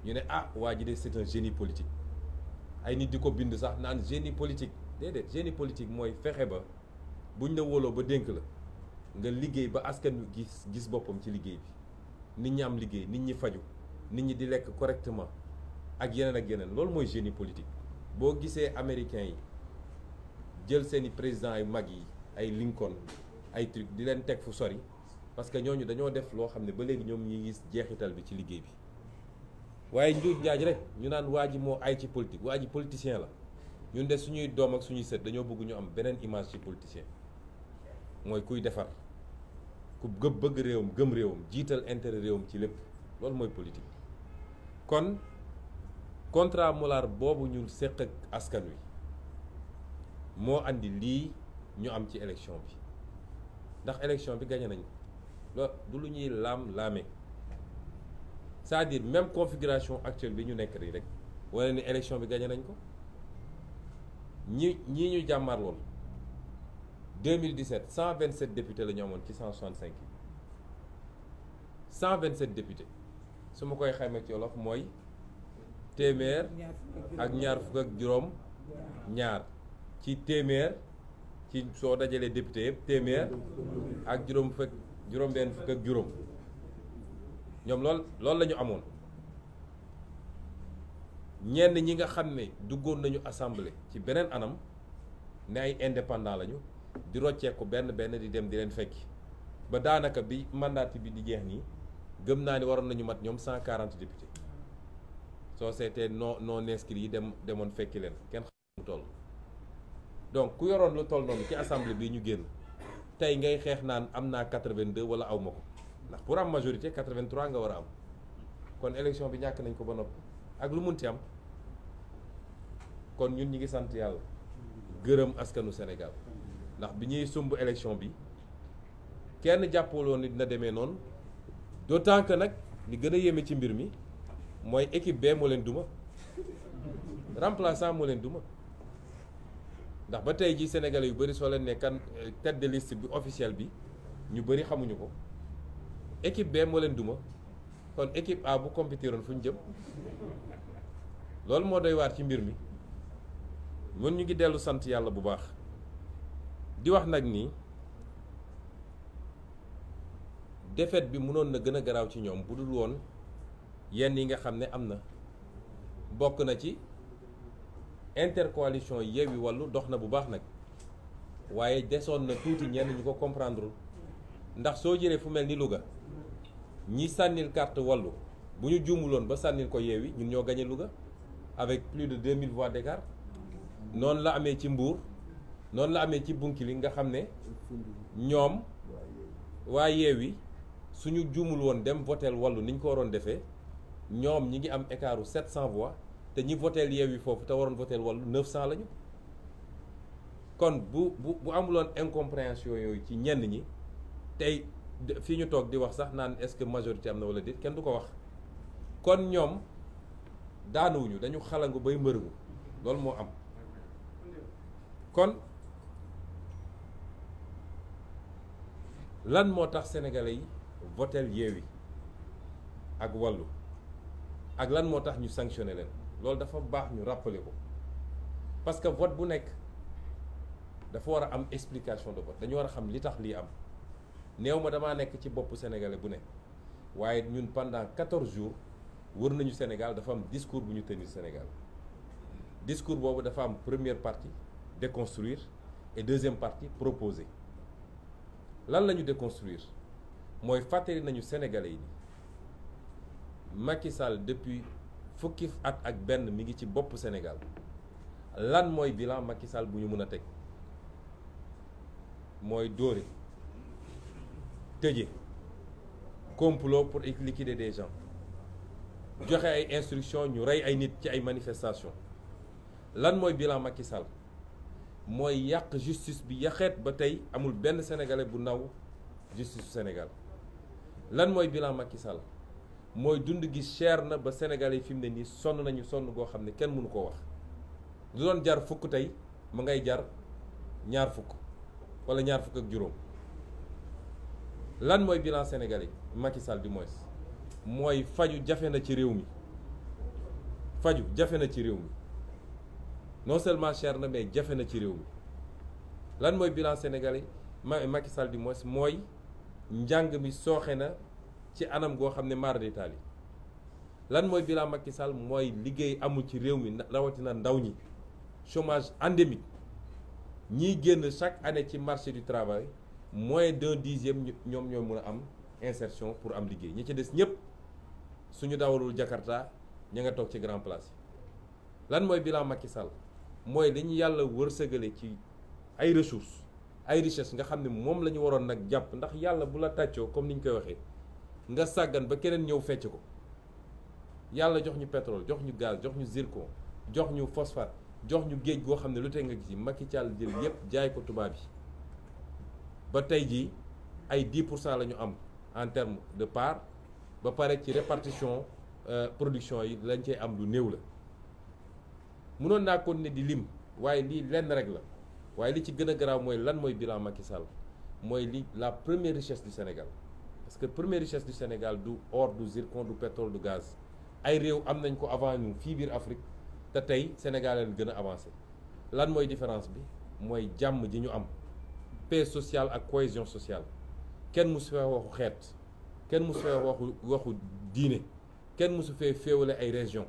ñu ne waa ji de c'est un génie politique ay nit di ko bind sax naan génie politique déedéet génie politique mooy fexe ba buñ la wóoloo ba dénk la nga liggéey ba askan wi gis boppam ci liggéey bi nit ñi am liggéey nit ñi faju nit ñi di lekk correctement ak yeneen loolu mooy génie politique boo gisee américains yi jël seeni présidents yu mag yi ay Lincoln ay truc di leen teg fu sori parce que ñooñu dañoo def loo xam ne ba léegi ñoom ñi gis jeexital bi ci liggéey bi waaye njuuj njaaj rek ñu naan waa ji moo ay ci politique waa ji politicien la ñun de suñuy doom ak suñuy sët dañoo bëgg ñu am beneen image ci politicien mooy kuy defar ku bëgg réewam gëm réewam jiital intérêt réewam ci lépp loolu mooy politique kon contrat moral boobu ñu séq ak askan wi moo andi lii ñu am ci élection bi ndax élection bi gagné nañ loolu du lu ñuy laam-laame c'est-à-dire même configuration actuelle bi ñu nekk rek wala ni élection bi gagné nañ ko ñii ñu jàmmar lool 2017 127 députés la ñu amoon ci 165 yi 127 députés su ma koy xayma ci wolof mooy téeméer ak ñaar fukk ak juróom ñaar ci téeméer ci soo dajalee député yëpp téeméer ak juróom benn fukk ak juróom ñoom loolu la ñu amoon. ñenn ñi nga xam ne duggoon nañu assemblée ci beneen anam ne ay indépendant lañu di rocceeku benn di dem di leen fekki ba daanaka bi mandat bi di jeex nii gëm naa ni waroon nañu mat ñoom 140 députés soo seetee non inscrits yi demoon fekki leen kenn xam mu toll. donc ku yoroon lu toll noonu ci assemblée bi ñu génn tey ngay xeex naan am naa 82 wala aw ma ko ndax pour am majorité 83 nga war a am kon élection bi ñàkk nañ ko ba noppi ak lu munti am kon ñun ñi ngi sant yàlla gërëm askanu Sénégal ndax bi ñuy sumb élection bi kenn jàppaloon ni dina demee noonu d'autant que nag li gën a yéeme ci mbir mi mooy équipe B moo leen duma remplaçant moo leen duma ndax ba tey ji Sénégalais yu bëri soo leen ne kan tête de liste bi officielle bi ñu bëri xamuñu ko équipe B moo leen duma kon équipe A bu compétiroon fu ñu jëm loolu moo doy waar ci mbir mi ñun ñu ngi dellu sant yàlla bu baax di wax nag ni défaite bi mënoon na gën a garaaw ci ñoom bu dul woon yenn yi nga xam ne am na bokk na ci intercoalition Yewwi Wallu dox na bu baax nag waaye desoon na tuuti ñenn ñu ko comprendre ndax soo jëlee fu mel ni Louga ñi sànnil carte Wallu bu ñu juumuloon ba sànnil ko Yewwi ñun ñoo gagné Louga avec plus de 2000 voix d'écart noonu la amee ci Mbour noonu la amee ci Bounkiling nga xam ne ñoom waa Yewwi suñu juumul woon dem voteel Wallu ni ñu ko waroon defee ñoom ñi ngi am écartu 700 voix te ñi voteel Yewwi foofu te waroon voteel Wallu 900 lañu kon bu amuloon incompréhension yooyu ci ñenn ñi tey fii ñu toog di wax sax naan est-ce que majorité am na wala déet kenn du ko wax kon ñoom daanuwuñu dañu xalangu bay mbërëgu loolu moo am kon lan moo tax sénégalais yi voteel Yewwi ak Wallu ak lan moo tax ñu sanctionné leen loolu dafa baax ñu rappeler ko parce que vote bu nekk dafa war a am explication de vote dañu war a xam li tax lii am néew ma damaa nekk ci boppu sénégalais bu ne waaye ñun pendant 14 jours wër nañu Sénégal dafa am discours bu ñu tenir Sénégal discours boobu dafa am première partie déconstruire et deuxième partie proposer lan la ñu déconstruire mooy fàttali nañu sénégalais yi Macky Sall depuis fukki at ak benn mi ngi ci bopp Sénégal lan mooy bilan Macky Sall bu ñu mën a teg mooy dóore tëje complot pour liquider des gens joxe ay instructions ñu rey ay nit ci ay manifestations lan mooy bilan Macky Sall mooy yàq justice bi yaxeet ba tey amul benn sénégalais bu naw justice su Sénégal lan mooy bilan Macky Sall mooy dund gi cher na ba sénégalais yi fi mu ne nii sonn nañu sonn goo xam ne kenn mënu koo wax du doon jar fukk tey mu ngay jar ñaar fukk wala ñaar fukk ak juróom lan mooy bilan sénégalais Macky Sall du moins mooy faju jafe na ci réew mi faju jafe na ci réew mi non seulement cher na mais jafe na ci réew mi lan mooy bilan sénégalais Macky Sall du moins mooy njàng mi sooxe na ci anam goo xam ne mara détail yi lan mooy bilan Macky Sall mooy liggéey amul ci réew mi rawatina ndaw ñi chômage endémique ñiy génn chaque année ci marché du travail moins d'un dixième ñoom ñoo mën a am insertion pour am liggéey ñi ci des ñëpp suñu dawalul Jakarta ña nga toog ci grand place yi lan mooy bilan Macky Sall mooy li ñu yàlla wërsëgale ci ay ressources ay richesses nga xam ne moom la ñu waroon nag jàpp ndax yàlla bu la tàccoo comme ni ñu koy waxee nga sàggan ba keneen ñëw fecc ko yàlla jox ñu pétrole jox ñu gaz jox ñu zircon jox ñu phosphate jox ñu géej goo xam ne lu tey nga gis Macky Sall jël yépp jaay ko tubaab yi ba tey jii ay 10% la ñu am en terme de part ba pare ci répartition production yi lañ cey am lu néew la mënoon naa continuer di lim waaye lii lenn rek la waaye li ci gën a garaaw mooy lan mooy bilan Macky Sall mooy li la première richesse du Sénégal parce que première richesse du Sénégal du or du zircon du pétrole du gaz ay réew am nañ ko avant ñu fii biir Afrique te tey Sénégal leen gën a avancé lan mooy différence bi mooy jàmm ji ñu am paix sociale ak cohésion sociale kenn musu fa waxu xeet kenn mosu fee waxu diine kenn mosu fee féewale ay région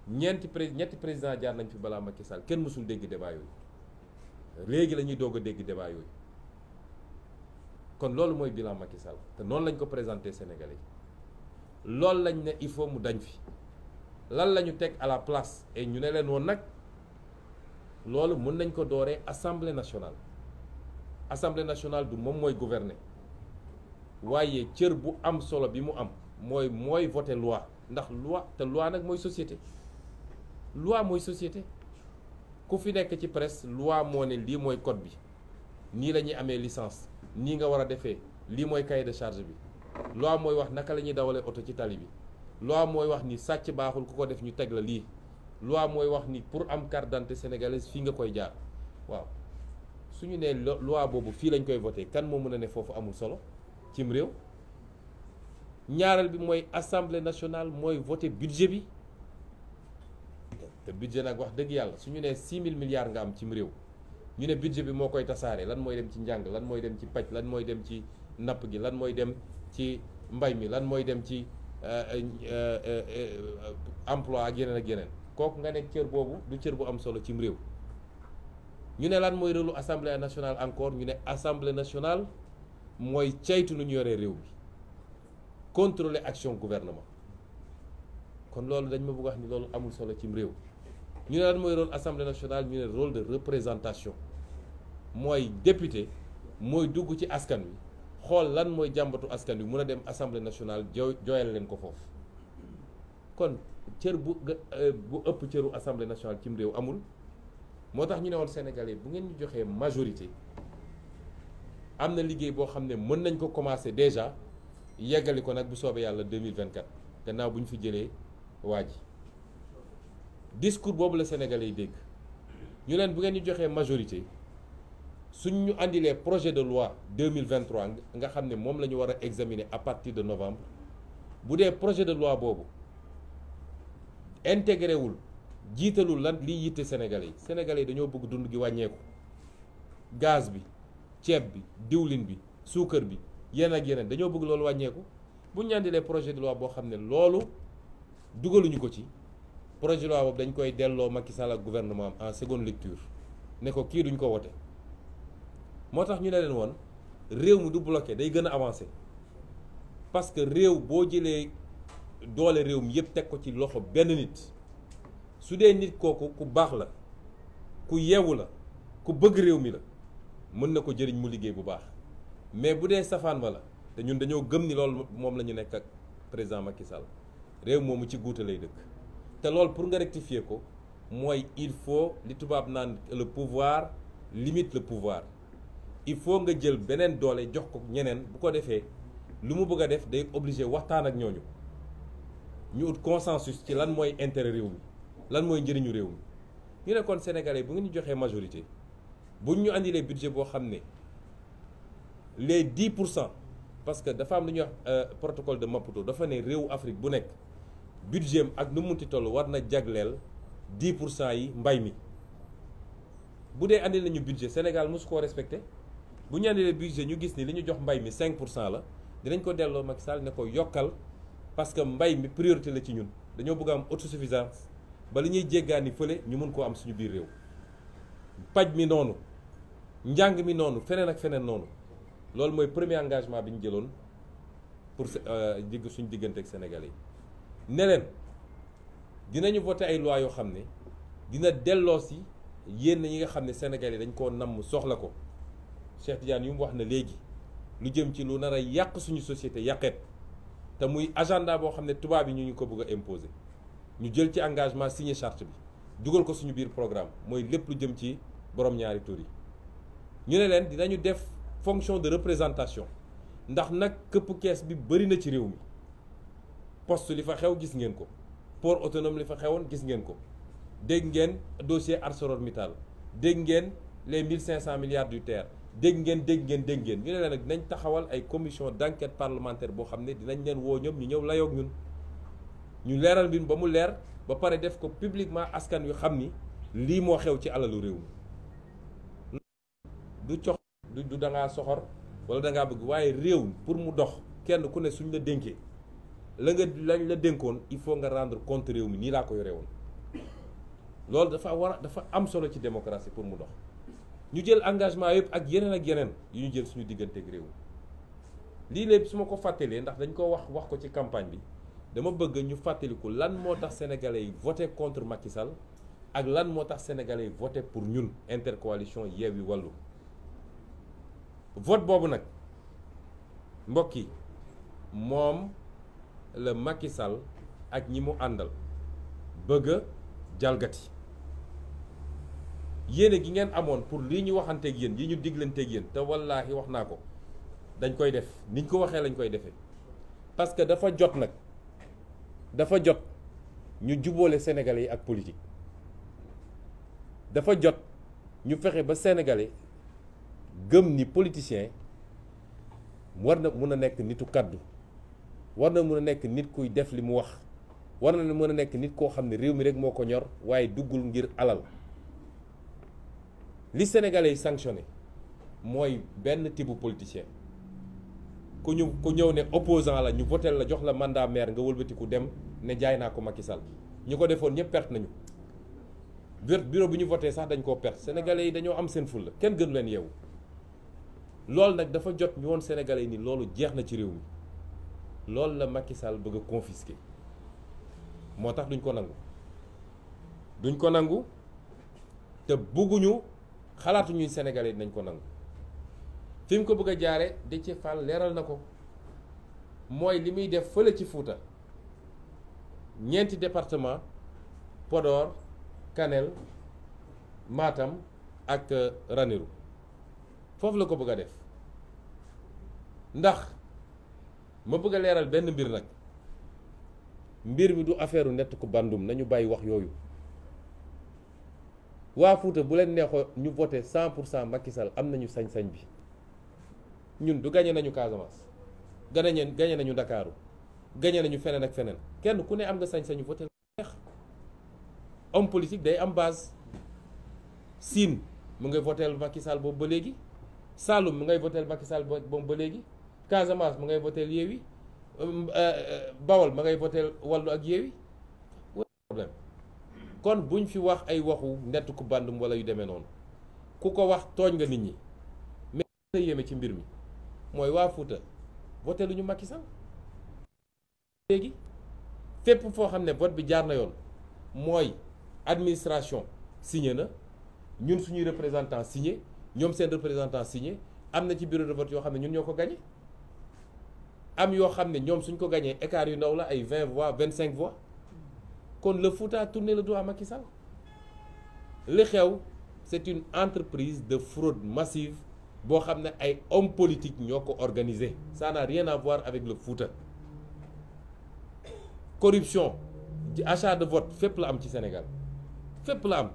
ñetti président jaar nañ fi balaa Macky Sall kenn mosul dégg débat yooyu léegi la ñuy doog a dégg débat yooyu kon loolu mooy bilan Macky Sall te noonu lañ ko présenté Sénégalais yi loolu lañ ne il faut mu dañ fi lan la ñu teg à la place et ñu ne leen woon nag loolu mën nañ ko dooree assemblée nationale du moom mooy gouverner waaye cër bu am solo bi mu am mooy voter loi ndax loi te loi nag mooy société ku fi nekk ci presse loi moo ne lii mooy code bi nii la ñuy amee licence nii nga war a defee lii mooy cahier de charge bi loi mooy wax naka la ñuy dawalee oto ci tali bi loi mooy wax ni sàcc baaxul ku ko def ñu teg la lii loi mooy wax ni pour am carte d'identité sénégalaise fii nga koy jaar waaw suñu nee loi boobu fii lañ koy voté kan moo mën a ne foofu amul solo cim réew. ñaareel bi mooy assemblée nationale mooy voté budget bi te budget nag wax dëgg yàlla suñu nee 6000 milliards nga am cim réew ñu ne budget bi moo koy tasaare lan mooy dem ci njàng lan mooy dem ci paj lan mooy dem ci napp gi lan mooy dem ci mbay mi lan mooy dem ci emploi ak yeneen kooku nga nekk cër boobu du cër bu am solo cim réew. ñu ne lan mooy rôle assemblée nationale encore ñu ne assemblée nationale mooy caytu nu ñu yoree réew mi contrôler action gouvernement kon loolu dañ ma bëgg wax ni loolu amul solo cim réew. ñu ne lan mooy rôle assemblée nationale ñu ne rôle de représentation mooy député mooy dugg ci askan wi xool lan mooy jàmbatu askan wi mun a dem assemblée nationale jooyal leen ko foofu kon cër bu ëpp cëru assemblée nationale cim réew amul. moo tax ñu ne woon Sénégalais bu ngeen ñu joxee majorité am na liggéey boo xam ne mën nañ ko commencer déjà yeggali ko nag bu soobee yàlla 2024 gannaaw bu ñu fi jëlee waa ji discours boobu la Sénégalais yi dégg ñu leen bu ngeen ñu joxee majorité suñ ñu andilee projet de loi 2023 nga xam ne moom la ñu war a examiner à partir de novembre bu dee projet de loi boobu intégré wul jiitalul lan liy yitte Sénégalais yi dañoo bëgg dund gi wàññeeku gaz bi ceeb bi diwlin bi suukar bi yeneen ak yeneen dañoo bëgg loolu wàññeeku bu ñu andilee projet de loi boo xam ne loolu dugaluñu ko ci projet de loi boobu dañ koy delloo Macky Sall ak gouvernement am en seconde lecture ne ko kii duñ ko wote moo tax ñu ne leen woon réew mi du bloqué day gën a avancé parce que réew boo jëlee doole réew mi yëpp teg ko ci loxo benn nit su dee nit kooku ku baax la ku yeewu la ku bëgg réew mi la mën na ko jëriñ mu liggéey bu baax mais bu dee safaan ba la te ñun dañoo gëm ni loolu moom la ñu nekk ak président Macky Sall réew moomu ci guute lay dëkk te loolu pour nga rectifier ko mooy il faut li tubaab naan le pouvoir limite le pouvoir il faut nga jël beneen doole jox ko ñeneen bu ko defee lu mu bëgg a def day obligé waxtaan ak ñooñu ñu ut consensus ci lan mooy intérêt réew mi lan mooy njëriñu réew mi ñu ne kon sénégalais bu ngeen ñu joxee majorité buñ ñu andilee budget boo xam ne les 10% parce que dafa am lu ñuy wax protocole de Maputo dafa ne réewu Afrique bu nekk budget am ak nu mu munti toll war na jagleel 10% yi mbay mi bu dee andi nañu budget Sénégal mosu koo respecté bu ñu andilee budget ñu gis ni li ñu jox mbay mi 5% la dinañ ko delloo Macky Sall ne ko yokkal parce que mbay mi priorité la ci ñun dañoo bëgg a am autosuffisance ba li ñuy jéggaani fële ñu mun koo am suñu biir réew paj mi noonu njàng mi noonu feneen ak feneen noonu loolu mooy premier engagement bi ñu jëloon pour suñu diggante ak Sénégalais yi ne leen dinañu voté ay loi yoo xam ne dina delloo si yéen ñi nga xam ne Sénégalais yi dañ koo namm soxla ko Cheikh Tidiane yu mu wax na léegi lu jëm ci lu nar a yàq suñu société yàqeet te muy agenda boo xam ne tubaab yi ñu ko bëgg a imposer ñu jël ci engagement signé charte bi dugal ko suñu biir programme mooy lépp lu jëm ci borom ñaari tur yi ñu ne leen dinañu def fonction de représentation ndax nag këpp kees bi bëri na ci réew mi poste li fa xew gis ngeen ko port autonome li fa xewoon gis ngeen ko dégg ngeen dossier ArcelorMittal dégg ngeen les 1500 milliards du TER dégg ngeen ñu ne leen nag dinañ taxawal ay commission d'enquête parlementaire boo xam ne dinañ leen woo ñoom ñu ñëw layoog ñun ñu leeral mbir ba mu leer ba pare def ko publiquement askan wi xam ni lii moo xew ci alalu réew mi du cox du dangaa soxor wala dangaa bëgg waaye réew pour mu dox kenn ku ne suñ la dénkee lañ la dénkoon il faut nga rendre compte réew mi nii laa ko yore woon loolu dafa am solo ci démocratie pour mu dox ñu jël engagement yëpp ak yeneen yu ñu jël suñu digganteeg réew lii lépp su ma ko fàttalee ndax dañ ko wax ko ci campagne bi dama bëgg ñu fàttaliku lan moo tax sénégalais yi voté contre Macky Sall ak lan moo tax sénégalais yi voté pour ñun intercoalition Yewwi Wallu vote boobu nag mbokk yi moom la Macky Sall ak ñi mu àndal bëgg a jalgati yéene gi ngeen amoon pour lii ñu waxanteeg yéen yi ñu diglanteeg yéen te wallaahi wax naa ko dañ koy def niñ ko waxee lañ koy defee parce que dafa jot nag dafa jot ñu jubóole sénégalais yi ak politique dafa jot ñu fexe ba sénégalais gëm ni politicien war na mun a nekk nitu kaddu war na mun a nekk nit kuy def li mu wax war na mën a nekk nit koo xam ne réew mi rek moo ko ñor waaye duggul ngir alal li sénégalais yi sanctionné mooy benn type politicien ku ñëw ne opposant la ñu voté la jox la mandat maire nga wëlbatiku dem ne jaay naa ko Macky Sall ñu ko defoon ñëpp perte nañu bureau bi ñu voté sax dañ koo perte sénégalais yi dañoo am seen fulla kenn gënu leen yeewu loolu nag dafa jot ñu woon sénégalais yi ni loolu jeex na ci réew mi loolu la Macky Sall bëgg a confisquer moo tax duñ ko nangu te bugguñu xalaatuñuy sénégalais dinañ ko nangu fi mu ko bëgg a jaare Déthié Fall leeral na ko mooy li muy def fële ci Fuuta ñeenti département Podor Kanel Matam ak Ranérou foofu la ko bëgg a def ndax ma bëgg a leeral benn mbir nag mbir mi du affaire nett ku bandum nañu bàyyi wax yooyu waa Fuuta bu leen neexoo ñu voté 100% Macky Sall am nañu sañ-sañ bi ñun du gagné nañu Casamance gagné nañu Ndakaaru gagné nañu feneen ak feneen kenn ku ne am nga sañ-sañu voté neex homme politique day am base Sine mu ngay voté Macky Sall boobu ba léegi Saloum mu ngay voté Macky Sall boobu ba léegi Casamance mu ngay voté Yewwi Bawol ma ngay voté Wallu ak Yewwi problème kon buñ fi wax ay waxu nett ku bandum wala yu demee noonu ku ko wax tooñ nga nit ñi mais la yéeme ci mbir mi mooy waa Fuuta voté lu ñu Macky Sall léegi fépp foo xam ne vote bi jaar na yoon mooy administration signé na ñun suñuy représentant signé ñoom seen représentant signé am na ci bureau de vote yoo xam ne ñun ñoo ko gagné am yoo xam ne ñoom suñ ko gagné écart yu ndaw la ay 20 voix 25 voix kon le Fouta a tourné le dos à Macky Sall li xew c'est une entreprise de fraude massive boo xam ne ay hommes politiques ñoo ko organisé ça n'a rien à voir avec le Fouta corruption ci achat de vote fépp la am ci Sénégal fépp la am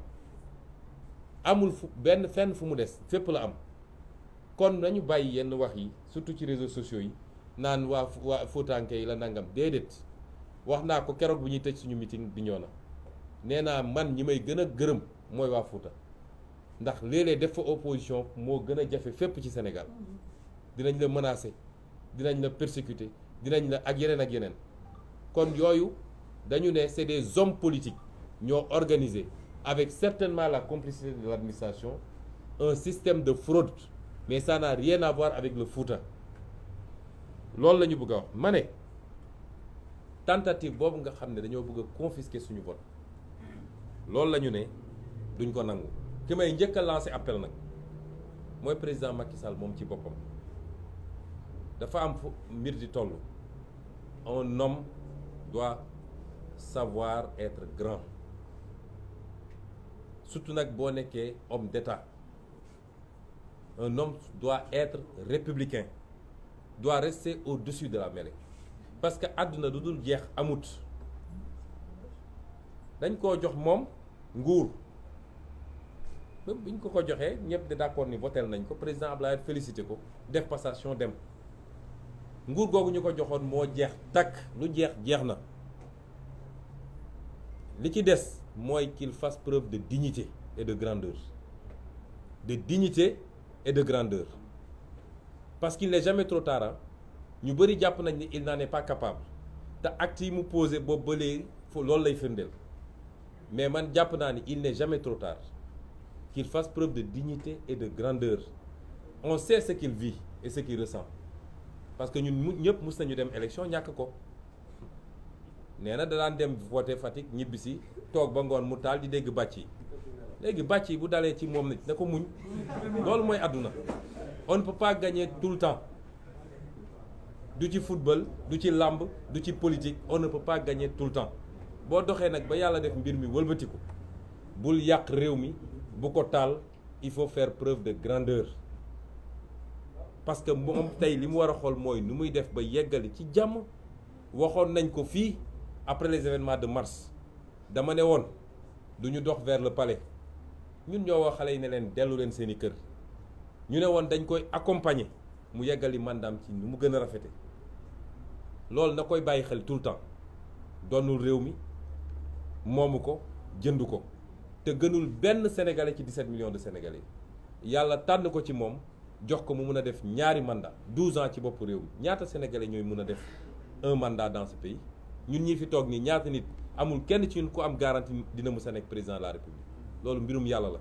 amul benn fenn fu mu des fépp la am kon nañu bàyyi yenn wax yi surtout ci réseaux sociaux yi naan waa Foutanké yi la nangam déedéet wax naa ko keroog bu ñuy tëj suñu meeting bi ñoo na nee naa man ñi may gën a gërëm mooy waa Fouta ndax léeg-léeg def fa opposition moo gën a jafe fépp ci Sénégal dinañ la menacer dinañ la persécuter dinañ la ak yeneen kon yooyu dañu ne c'est des hommes politiques ñoo organisé avec certainement la complicité de l'administration un système de fraude mais ça n'a rien à voir avec le Fouta loolu la ñu bëgg a wax ma ne tentative boobu nga xam ne dañoo bëgg a confisquer suñu vote loolu la ñu ne duñ ko nangu ki may njëkk a lancer appel nag mooy président Macky Sall moom ci boppam dafa am fu mbir di toll un homme doit savoir être grand surtout nag boo nekkee homme d'État un homme doit être républicain doit rester au-dessus de la mêlée parce que àdduna du dul jeex amut dañ koo jox moom nguur ba biñ ko ko joxee ñëpp de d'accord ni votel nañ ko président Abdoulaye félicité ko def passation dem nguur googu ñu ko joxoon moo jeex takk lu jeex na li ci des mooy qu'il fasse preuve de dignité et de grandeur parce qu'il n'est jamais trop tard ñu bëri jàpp nañ ni il n'en est pas capable te acte yi mu posé boobu ba léegi loolu lay firndeel mais man jàpp naa ni il n'est jamais trop tard qu'il fasse preuve de dignité et de grandeur. On sait ce qu'il vit et ce qu'il ressent parce que ñun ñëpp mus nañu dem élection ñàkk ko nee na da daan dem voter Fatick ñibbisi toog ba ngoon mu taal di dégg bàcc yi léegi bàcc yi bu dalee ci moom nit na ko muñ loolu mooy àdduna. On ne peut pas gagner tout le temps du ci football du ci làmb du ci politique on ne peut pas gagner tout le temps boo doxee nag ba yàlla def mbir mi wëlbatiku bul yàq réew mi bu ko taal il faut faire preuve de grandeur parce que moom tey li mu war a xool mooy nu muy def ba yeggali ci jàmm. waxoon nañ ko fii après les événements de mars dama ne woon du ñu dox vers le palais ñun ñoo wax xale yi ne leen dellu leen seeni kër ñu ne woon dañ koy accompagner mu yeggali mandaam ci nu mu gën a rafete loolu na koy bàyyi xel tout le temps doonul réew mi moomu ko jënd ko te gënul benn sénégalais ci 17 millions de sénégalais yàlla tànn ko ci moom jox ko mu mun a def ñaari mandat 12 ans ci boppu réew mi ñaata sénégalais ñooy mun a def un mandat dans ce pays ñun ñi fi toog nii ñaata nit amul kenn ci ñun ku am garantie dina mus a nekk président de la république loolu mbirum yàlla la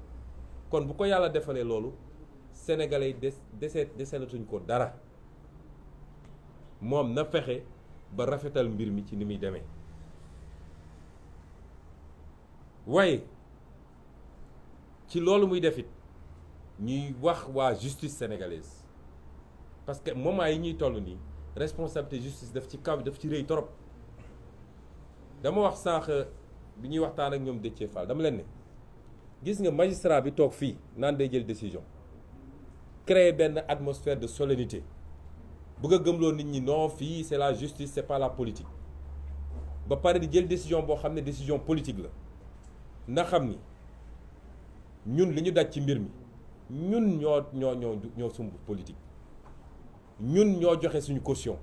kon bu ko yàlla defalee loolu sénégalais yi deselatuñ ko dara moom na fexe ba rafetal mbir mi ci ni muy demee waaye ci loolu muy def it ñuy wax waa justice sénégalaise parce que moment yi ñuy toll nii responsabilité justice daf ci kaw daf ci rëy torop dama wax sànq bi ñuy waxtaan ak ñoom Déthié Fall dama leen ne gis nga magistrat bi toog fii naan day jël décision créer benn atmosphère de solennité bëgg a gëmloo nit ñi non fii c'est la justice c'est pas la politique ba pare di jël décision boo xam ne décision politique la na xam ni ñun li ñu daj ci mbir mi ñun ñoo sumb politique ñun ñoo joxe suñu caution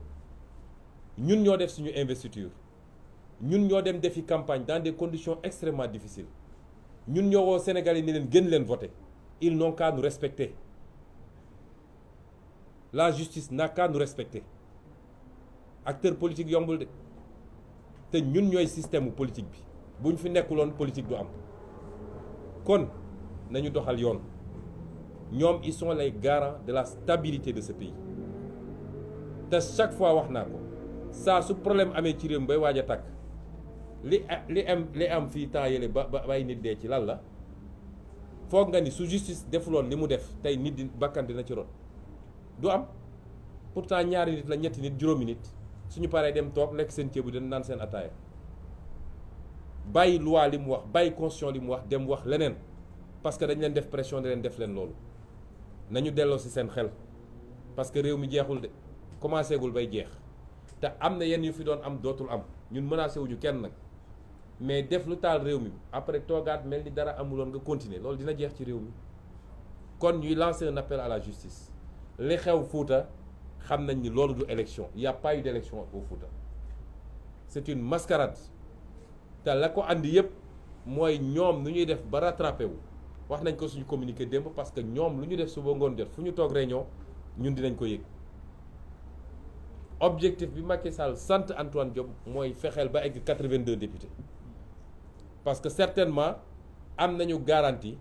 ñun ñoo def suñu investiture ñun ñoo dem defi campagne dans des conditions extrêmement difficiles ñun ñoo woo Sénégalais ni leen gën leen voter ils n'ont qu'à nous respecter la justice n'a qu'à nous respecter acteur politique yombul de te ñun ñooy système politique bi bu ñu fi nekkuloon politique du am kon nañu doxal yoon ñoom ils sont les garants de la stabilité de ce pays te chaque fois wax naa ko saa su problème amee ci réew mi bay waaj a tàkk li am fii temps yële ba ay nit dee ci lan la foog nga ni su justice defuloon li mu def tey nit di bakkan dina ci rot du am pourtant ñaari nit la ñetti nit juróomi nit suñu paree dem toog lekk seen ceebu den naan seen ataaya bàyyi loi li mu wax bàyyi constitution li mu wax dem wax leneen parce que dañ leen def pression di leen def leen loolu nañu delloo ci seen xel parce que réew mi jeexul de commencé gul bay jeex te am na yenn yu fi doon am dootul am ñun menacé wuñu kenn nag mais def lu taal réew mi après toogaat mel ni dara amuloon nga continuer loolu dina jeex ci réew mi kon ñuy lancer un appel à la justice li xew Fouta xam nañ ni loolu du élection il y a pas eu d'élection au Fouta c'est une mascarade te la ko andi yëpp mooy ñoom nu ñuy def ba rattrapé wu wax nañ ko suñu communiqué démb parce que ñoom lu ñu def suba ngoon jot fu ñu toog réunion ñun dinañ ko yëg objectif bi Macky Sall sant Antoine Diome mooy fexeel ba egg 82 députés parce que certainement am nañu garantie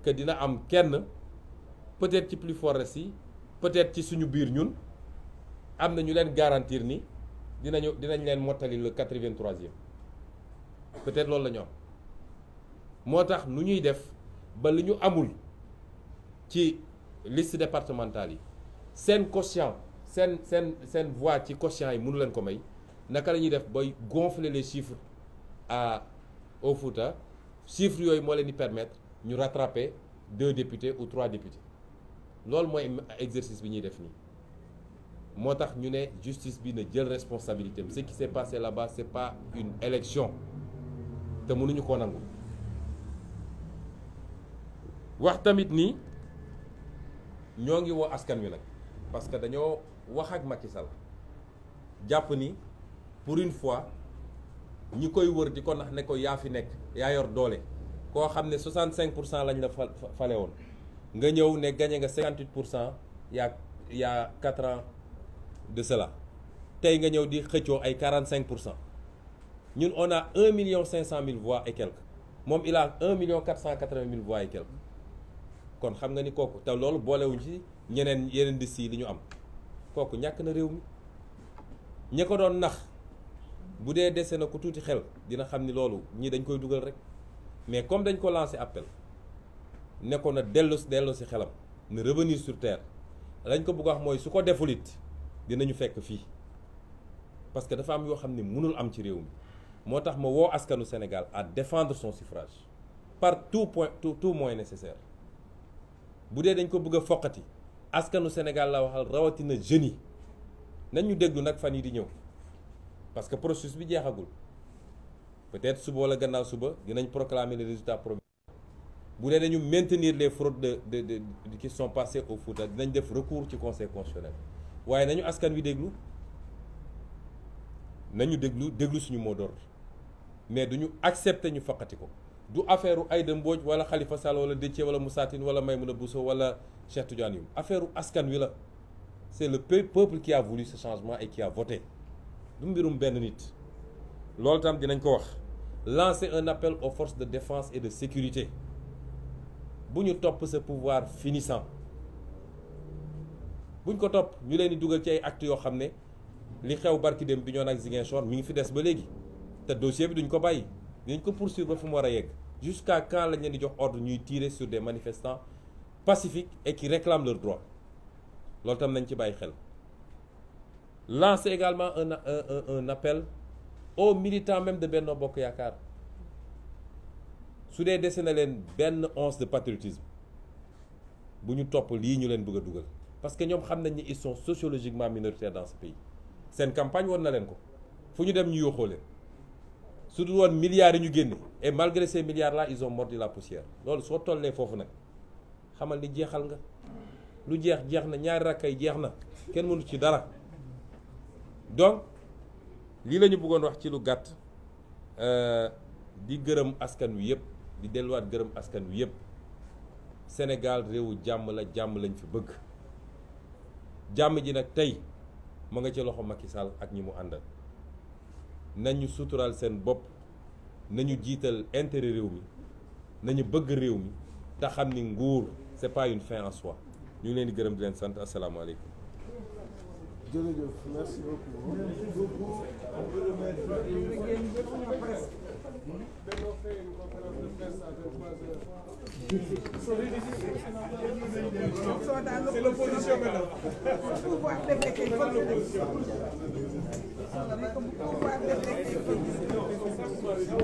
que dina am kenn peut-être ci plus fort yi peut-être ci suñu biir ñun am na ñu leen garantir ni dinañ leen mottali le 83e peut-être loolu la ñu am moo tax nu ñuy def ba li ñu amul ci liste départementale yi seen quotient seen voix ci quotient yi mënu leen ko may naka la ñuy def bay gonfler les chiffres au Fouta chiffres yooyu moo leen di permettre ñu rattraper 2 députés ou 3 députés loolu mooy exercice bi ñuy def nii moo tax ñu ne justice bi na jël responsabilité ce qui s'est passé là-bas c'est pas une élection te mënuñu ko nangu wax tamit ni ñoo ngi woo askan wi nag parce que dañoo wax ak Macky Sall jàpp ni pour une fois ñi koy wër di ko nax ne ko yaa fi nekk yaa yor doole koo xam ne 65% lañ la fale woon nga ñëw ne gagné nga 58% il y a 4 ans de cela tey nga ñëw di xëccoo ay 45%. ñun on a 1,500,000 voix et quelques moom il a 1,480,000 voix et quelques kon xam nga ni kooku te loolu boolewuñ ci yeneen di si li ñu am kooku ñàkk na réew mi ñi ko doon nax bu dee dese na ko tuuti xel dina xam ni loolu ñii dañ koy dugal rek mais comme dañ ko lancé appel ne ko na dellu si xelam na revenir sur terre lañ ko bëgg a wax mooy su ko deful it dinañu fekk fii parce que dafa am yoo xam ne mënul am ci réew mi moo tax ma woo askanu Sénégal à défendre son suffrage par tout moyen nécessaire bu dee dañ ko bëgg a foqati askanu Sénégal la waxal rawatina jeunes yi nañ ñu déglu nag fan yi di ñëw parce que processus bi jeexagul peut-être suba wala gannaaw suba dinañ proclamer les résultats provisoires bu dee dañu maintenir les fraudes de qui sont passées au Fouta dinañ def recours ci conseil constitutionnel waaye nañu askan wi déglu déglu suñu mot d'ordre mais duñu accepter ñu foqati ko du affaire u Aïda Mbodj wala Khalifa Sall wala Déthié wala Moussa Tine wala Maïmouna Bousso wala Cheikh Tidiane Youm affaire u askan wi la c'est le peuple qui a voulu ce changement et qui a voté du mbirum benn nit loolu tam dinañ ko wax lancer un appel aux forces de défense et de sécurité bu ñu topp ce pouvoir finissant buñ ko topp ñu leen di dugal ci ay actes yoo xam ne li xew barki dem bi ñoon ak Ziguinchor mi ngi fi des ba léegi te dossier bi duñ ko bàyyi dinañ ko poursuivre ba fu mu war a yegg jusqu'à quand lañ leen di jox ordre ñuy tirer sur des manifestants pacifiques et qui réclament leurs droits loolu tam nañ ci bàyyi xel. lancer également un appel aux militants même de Benno Bokk Yaakaar su dee dese na leen benn once de patriotisme bu ñu topp lii ñu leen bëgg a dugal parce que ñoom xam nañ ni ils sont sociologiquement minoritaires dans ce pays seen campagne woon na leen ko fu ñu dem ñu yóoxoo leen su dul woon milliards yi ñu génne et malgré ces milliards là ils ont mordu la poussière loolu soo tollee foofu nag xamal ni jeexal nga lu jeex na ñaari rakkay jeex na kenn mënu ci dara donc lii la ñu bëggoon wax ci lu gàtt di gërëm askan wi yëpp di delluwaat gërëm askan wi yëpp Sénégal réewu jàmm la jàmm lañ fi bëgg jàmm ji nag tey ma nga ci loxo Macky Sall ak ñi mu àndal nañu suturaal seen bopp nañu jiital intérêt réew mi nañu bëgg réew mi te xam ni nguur c'est pas une fin en soi ñu ngi leen di gërëm di leen sant asalaamaaleykum. jërëjëf merci beaucoup. C'est l'opposition maintenant. Pouvoir détecter l'opposition. Pouvoir détecter l'opposition.